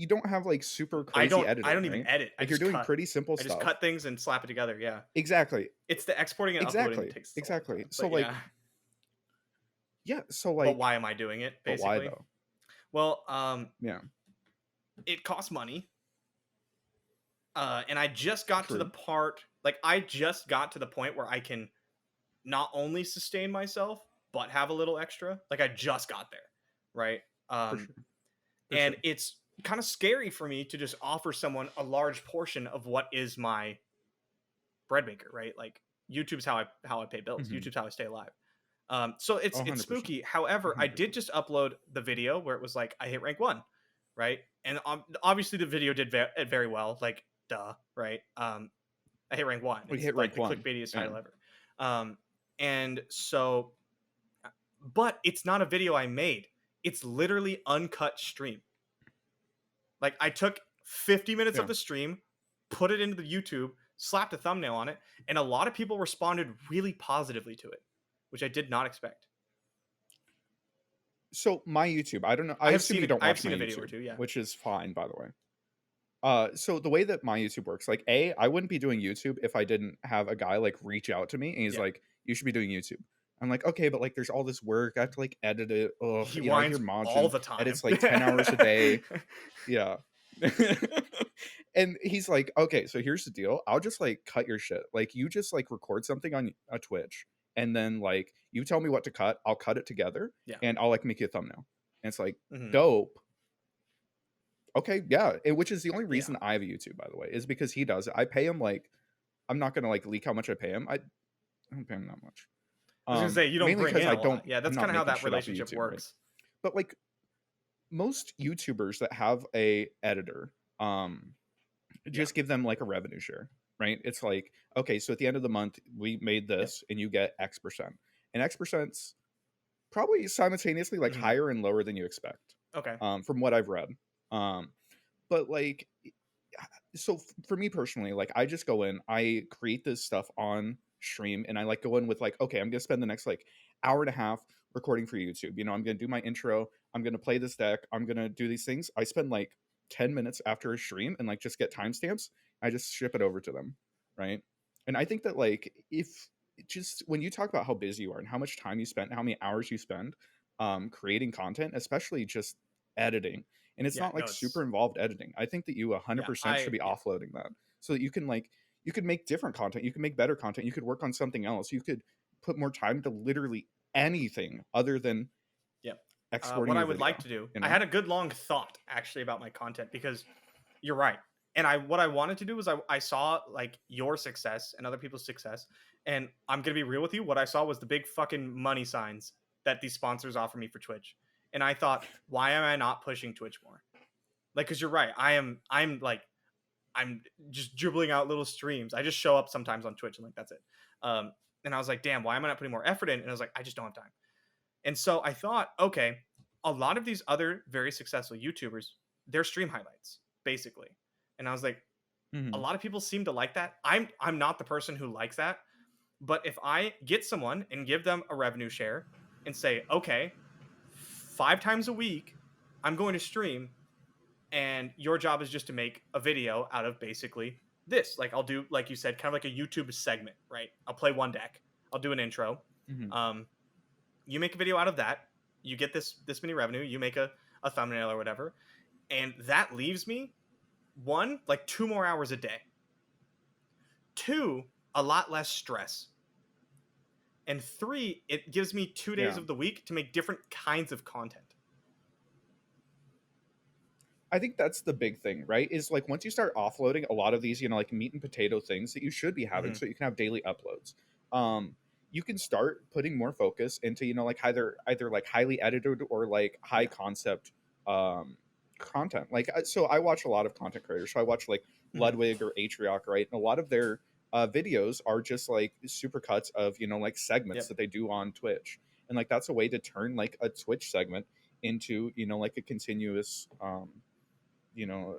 don't have super crazy editing. I don't even edit. You're doing pretty simple stuff. I just cut things and slap it together. Yeah, exactly. It's the exporting and uploading that takes exactly. So but why am I doing it? Basically, but why though? Well, yeah, it costs money. And I just got to the part, I just got to the point where I can not only sustain myself but have a little extra. I just got there, right? For sure. It's kind of scary for me to just offer someone a large portion of what is my bread maker, right? YouTube's how I pay bills. YouTube's how I stay alive. So it's spooky. However, 100%. I did just upload the video where it was I hit rank 1, right? And obviously the video did very well. Duh, right? I hit rank 1. We hit rank 1. Clickbaitiest title ever. And so, but it's not a video I made. It's literally uncut stream. Like I took 50 minutes of the stream, put it into the YouTube, slapped a thumbnail on it, and a lot of people responded really positively to it, which I did not expect. So my YouTube, I don't know. I assume you don't watch my a video YouTube, or two, yeah. which is fine, by the way. So the way that my YouTube works, like I wouldn't be doing YouTube if I didn't have a guy like reach out to me and he's like, you should be doing YouTube. I'm like, okay, but like there's all this work. I have to like edit it. Ugh, he whines all the time. Edits like 10 hours a day. Yeah. And he's like, okay, so here's the deal. I'll just like cut your shit. Like you just like record something on a Twitch and then like you tell me what to cut. I'll cut it together and I'll like make you a thumbnail. And it's like, dope. Okay, yeah. Which is the only reason I have a YouTube, by the way, is because he does it. I pay him like, I'm not gonna like leak how much I pay him. I don't pay him that much. I was gonna say you don't bring in a lot. Yeah, that's kind of how that relationship YouTube, works. Right? But like most YouTubers that have a editor, just give them like a revenue share, right? It's like, okay, so at the end of the month we made this and you get X%. And X%'s probably simultaneously like higher and lower than you expect. Okay. From what I've read. But like, so for me personally, like I just go in, I create this stuff on stream and I like go in with like, okay, I'm gonna spend the next like hour and a half recording for YouTube. You know, I'm gonna do my intro, I'm gonna play this deck, I'm gonna do these things. I spend like 10 minutes after a stream and like just get timestamps. I just ship it over to them, right? And I think that like if just when you talk about how busy you are and how much time you spend, how many hours you spend creating content, especially just editing, and it's not like super involved editing. I think that you 100% should be offloading that so that you can like you could make different content, you can make better content, you could work on something else, you could put more time to literally anything other than exporting. What I would like to do, you know? I had a good long thought actually about my content because you're right. And what I wanted to do was I saw like your success and other people's success, and I'm gonna be real with you. What I saw was the big fucking money signs that these sponsors offer me for Twitch. And I thought, why am I not pushing Twitch more? Like, cause you're right. I'm just dribbling out little streams. I just show up sometimes on Twitch and like, that's it. And I was like, damn, why am I not putting more effort in? And I was like, I just don't have time. And so I thought, okay, a lot of these other very successful YouTubers, they're stream highlights basically. And I was like, a lot of people seem to like that. I'm not the person who likes that, but if I get someone and give them a revenue share and say, okay, 5 times a week, I'm going to stream, and your job is just to make a video out of basically this. Like I'll do, like you said, kind of like a YouTube segment, right? I'll play one deck. I'll do an intro. You make a video out of that. You get this many revenue. You make a thumbnail or whatever, and that leaves me 1, like 2 more hours a day. 2, a lot less stress. And 3, it gives me 2 days of the week to make different kinds of content. I think that's the big thing, right? Is like once you start offloading a lot of these, you know, like meat and potato things that you should be having so you can have daily uploads. You can start putting more focus into, you know, like either like highly edited or like high concept content. Like, so I watch a lot of content creators. So I watch like Ludwig or Atriarch, right? And a lot of their videos are just like super cuts of, you know, like segments that they do on Twitch. And like, that's a way to turn like a Twitch segment into, you know, like a continuous, you know,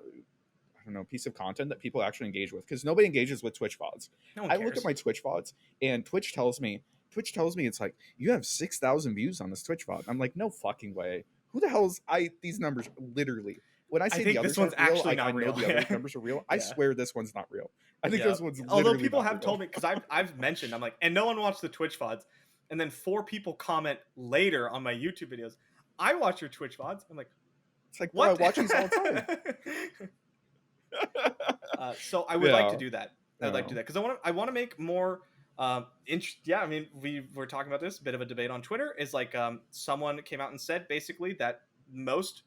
I don't know, piece of content that people actually engage with, because nobody engages with Twitch VODs. I look at my Twitch VODs and Twitch tells me it's like, you have 6,000 views on this Twitch VOD. I'm like, no fucking way. Who the hell is these numbers literally? When I say the others aren't real, I know the other numbers are real. I swear this one's not real. I think this one's literally although people have real. told me, because I've mentioned, I'm like, and no one watched the Twitch VODs, and then 4 people comment later on my YouTube videos, I watch your Twitch VODs. I'm like, it's like, what? I watch these all the time. So I would like to do that. I would like to do that because I want to make more. I mean, we were talking about this, a bit of a debate on Twitter. Is like someone came out and said basically that most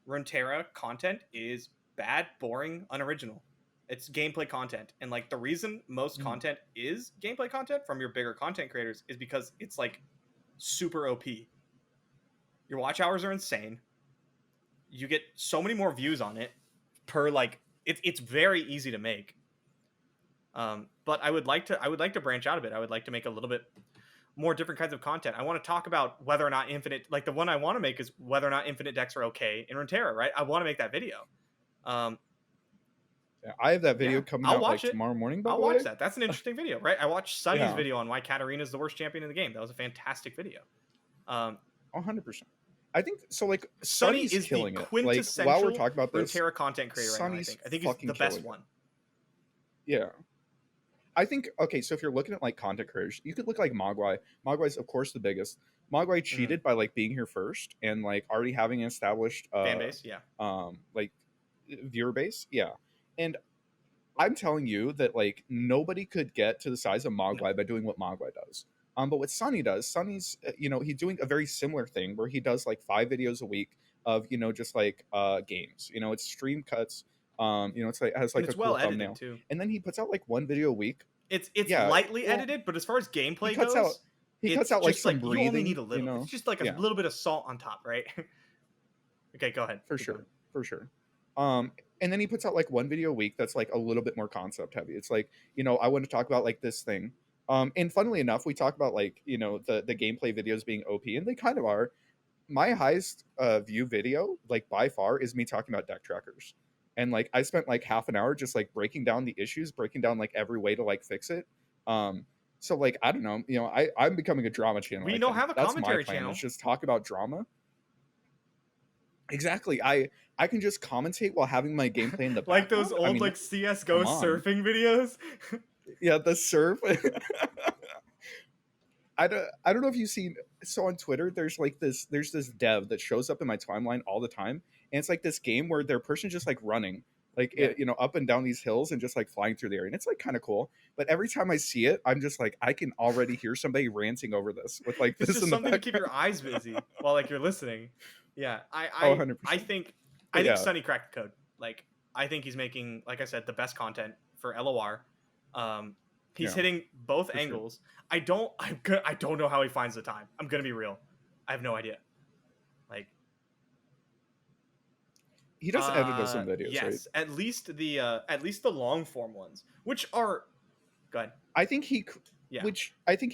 Runeterra content is bad, boring, unoriginal. It's gameplay content, and like the reason most content is gameplay content from your bigger content creators is because it's like super OP. Your watch hours are insane. You get so many more views on it per like it's very easy to make. But I would like to branch out a bit. I would like to make a little bit more different kinds of content. I want to talk about whether or not infinite, like the one I want to make is whether or not infinite decks are okay in Runeterra, right? I want to make that video. Yeah, I have that video coming I'll out watch like it. tomorrow morning. By I'll the way, watch that. That's an interesting video, right? I watched Sunny's Yeah. video on why Katarina is the worst champion in the game. That was a fantastic video. 100%. I think so. Like Sunny Sunny's is killing the it. Like quintessential while we're talking about this, Runeterra content creator right now. I think he's the best one. Yeah. I think, okay, so if you're looking at like content creators, you could look like Mogwai. Mogwai's of course the biggest. Mogwai cheated by like being here first and like already having an established fan base, like viewer base, yeah. And I'm telling you that like nobody could get to the size of Mogwai by doing what Mogwai does. But what Sunny does, Sunny's he's doing a very similar thing where he does like 5 videos a week of just like games. It's stream cuts. It's like has like it's a cool well thumbnail too. And then he puts out like 1 video a week. It's lightly edited, but as far as gameplay goes, he cuts out like some breathing. You only need a little. It's just like a little bit of salt on top, right? Okay, go ahead. For sure. And then he puts out like 1 video a week that's like a little bit more concept heavy. It's like, I want to talk about like this thing. And funnily enough, we talk about like, the gameplay videos being OP, and they kind of are. My highest view video, like by far, is me talking about deck trackers. And like I spent like half an hour just like breaking down the issues, breaking down like every way to like fix it. So like I don't know, I'm becoming a drama channel. We don't have a commentary channel. Let's just talk about drama. Exactly. I can just commentate while having my gameplay in the background. Like those old like CS:GO surfing videos. Yeah, the surf. I don't know if you've seen. So on Twitter, there's this dev that shows up in my timeline all the time, and it's like this game where their person's just like running, like up and down these hills and just like flying through the air, and it's like kind of cool. But every time I see it, I'm just like, I can already hear somebody ranting over this with like this. It's just something to keep your eyes busy while like you're listening. Yeah, I think Sunny cracked the code. Like I think he's making, like I said, the best content for LOR. He's hitting both angles. Sure. I don't know how he finds the time. I'm gonna be real. I have no idea. Like he does edit some videos, yes, right? At least the long form ones, which are good. I think he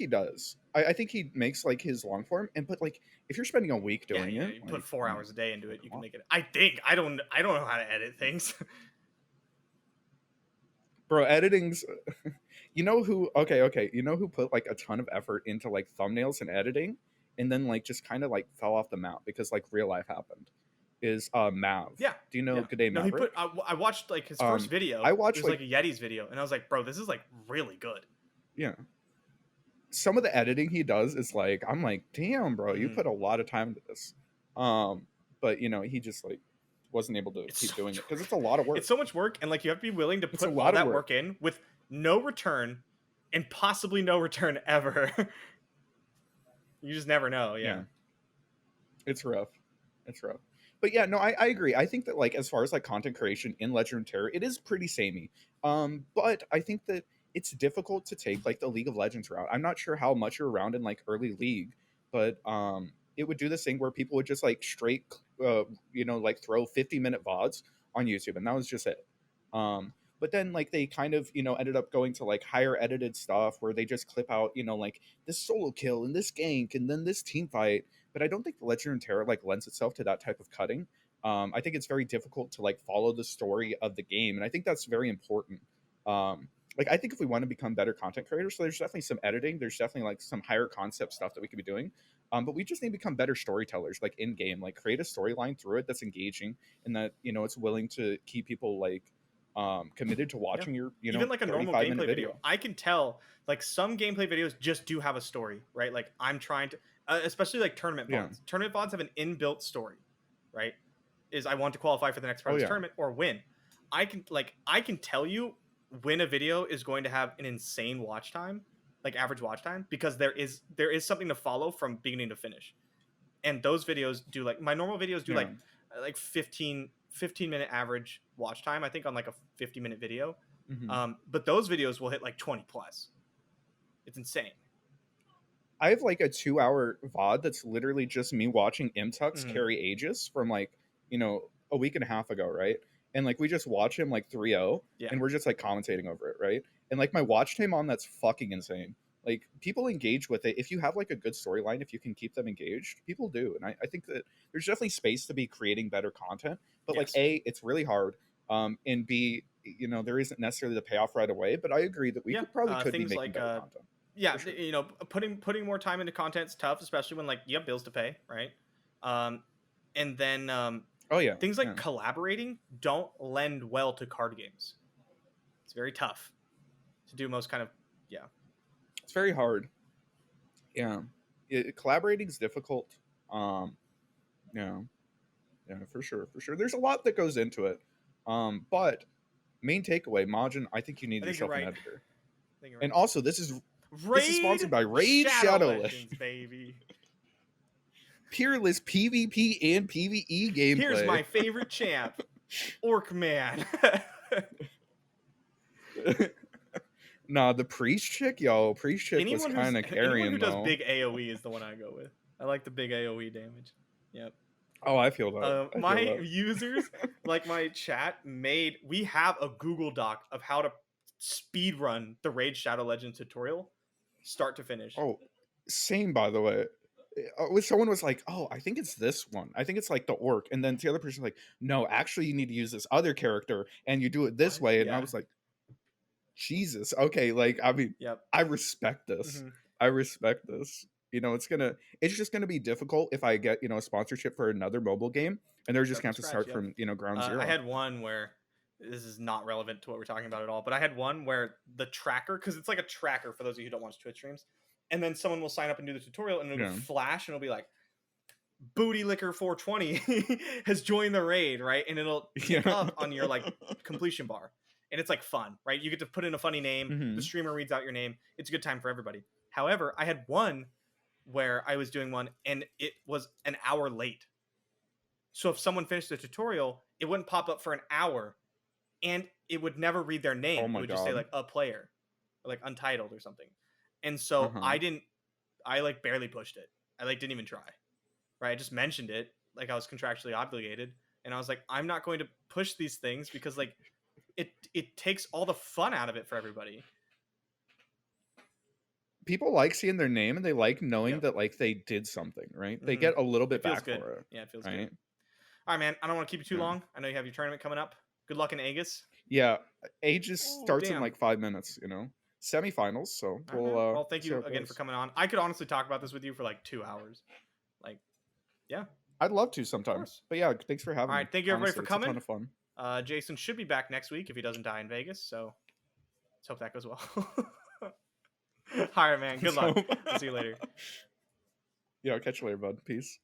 does. I think he makes like his long form, but like if you're spending a week doing it, you put 4 hours a day into it, you can make it. I don't know how to edit things. Bro, editing's you know who put like a ton of effort into like thumbnails and editing and then like just kind of like fell off the map because like real life happened is Mav. Yeah. Do you know Good Day Maverick? I watched like his first video. I watched it was like a Yeti's video and I was like, bro, this is like really good. Yeah. Some of the editing he does is like, I'm like, damn, bro, you put a lot of time into this. But he just like wasn't able to keep doing it because it's a lot of work. It's so much work, and like you have to be willing to put all that work in with no return and possibly no return ever. You just never know. Yeah. It's rough. But yeah, no, I agree. I think that like as far as like content creation in Legend of Terror, it is pretty samey. But I think that it's difficult to take like the League of Legends route. I'm not sure how much you're around in like early League, but it would do this thing where people would just like straight like throw 50-minute VODs on YouTube, and that was just it. But then like they kind of ended up going to like higher edited stuff where they just clip out like this solo kill and this gank and then this team fight. But I don't think the Legend of Terror like lends itself to that type of cutting. I think it's very difficult to like follow the story of the game, and I think that's very important. Like I think if we want to become better content creators, so there's definitely some editing, there's definitely like some higher concept stuff that we could be doing. But we just need to become better storytellers, like in game, like create a storyline through it that's engaging and that it's willing to keep people like committed to watching your even like a normal gameplay video. I can tell like some gameplay videos just do have a story, right? Like I'm trying to especially like tournament VODs. Tournament VODs have an inbuilt story, right? Is I want to qualify for the next part of the tournament or win. I can tell you when a video is going to have an insane watch time, like average watch time, because there is something to follow from beginning to finish. And those videos do like my normal videos do like 15 minute average watch time, I think, on like a 50-minute video. But those videos will hit like 20 plus. It's insane. I have like a 2-hour VOD that's literally just me watching Mtux carry Aegis from like, a week and a half ago, right? And like we just watch him like 3-0 and we're just like commentating over it, right? And like my watch time on that's fucking insane. Like people engage with it if you have like a good storyline. If you can keep them engaged, people do. And I think that there's definitely space to be creating better content. But like A, it's really hard. And B, you know, there isn't necessarily the payoff right away. But I agree that we could be making better content. Yeah, sure. You know, putting more time into content's tough, especially when like you have bills to pay, right? And then things like collaborating don't lend well to card games. It's very tough to do most kind of It's very hard. Yeah, collaborating is difficult. Yeah, for sure. There's a lot that goes into it. But main takeaway, Majin, I think you need yourself an editor. And also, this is sponsored by Raid Shadow Legends, baby. Peerless PvP and PvE gameplay. Here's my favorite champ, Orc Man. Nah, the priest chick, priest chick was kind of carrying. Anyone who does big AOE is the one I go with. I like the big AOE damage. Yep. Oh, I feel that. My users, like my chat, we have a Google Doc of how to speed run the Raid Shadow Legends tutorial, start to finish. Oh, same by the way. Someone was like, "Oh, I think it's this one. I think it's like the orc," and then the other person was like, "No, actually, you need to use this other character, and you do it this way." And I was like, Jesus, okay, like I mean, I respect this. I respect this. You know, it's just gonna be difficult if I get a sponsorship for another mobile game, and they're just gonna have to start from ground zero. I had one where this is not relevant to what we're talking about at all, but I had one where the tracker, because it's like a tracker for those of you who don't watch Twitch streams, and then someone will sign up and do the tutorial, and it'll flash, and it'll be like, Booty Licker 420 has joined the raid, right? And it'll pick up on your like completion bar. And it's like fun, right? You get to put in a funny name. The streamer reads out your name. It's a good time for everybody. However, I had one where I was doing one and it was an hour late. So if someone finished the tutorial, it wouldn't pop up for an hour and it would never read their name. It would just say like a player or like untitled or something. And so I like barely pushed it. I like didn't even try, right? I just mentioned it like I was contractually obligated. And I was like, I'm not going to push these things because like, it takes all the fun out of it for everybody. People like seeing their name and they like knowing that like they did something, right? They get a little bit back good. for it. Yeah, it feels good. All right, man. I don't want to keep you too long. I know you have your tournament coming up. Good luck in Aegis. Yeah, Aegis starts in like 5 minutes. Semifinals. So well, thank you again for coming on. I could honestly talk about this with you for like 2 hours. Like, yeah, I'd love to sometimes. But yeah, thanks for having me. All right, thank you everybody for coming. It's a ton of fun. Jason should be back next week if he doesn't die in Vegas, so let's hope that goes well. All right, man. Good luck. See you later. Yeah, I'll catch you later, bud. Peace.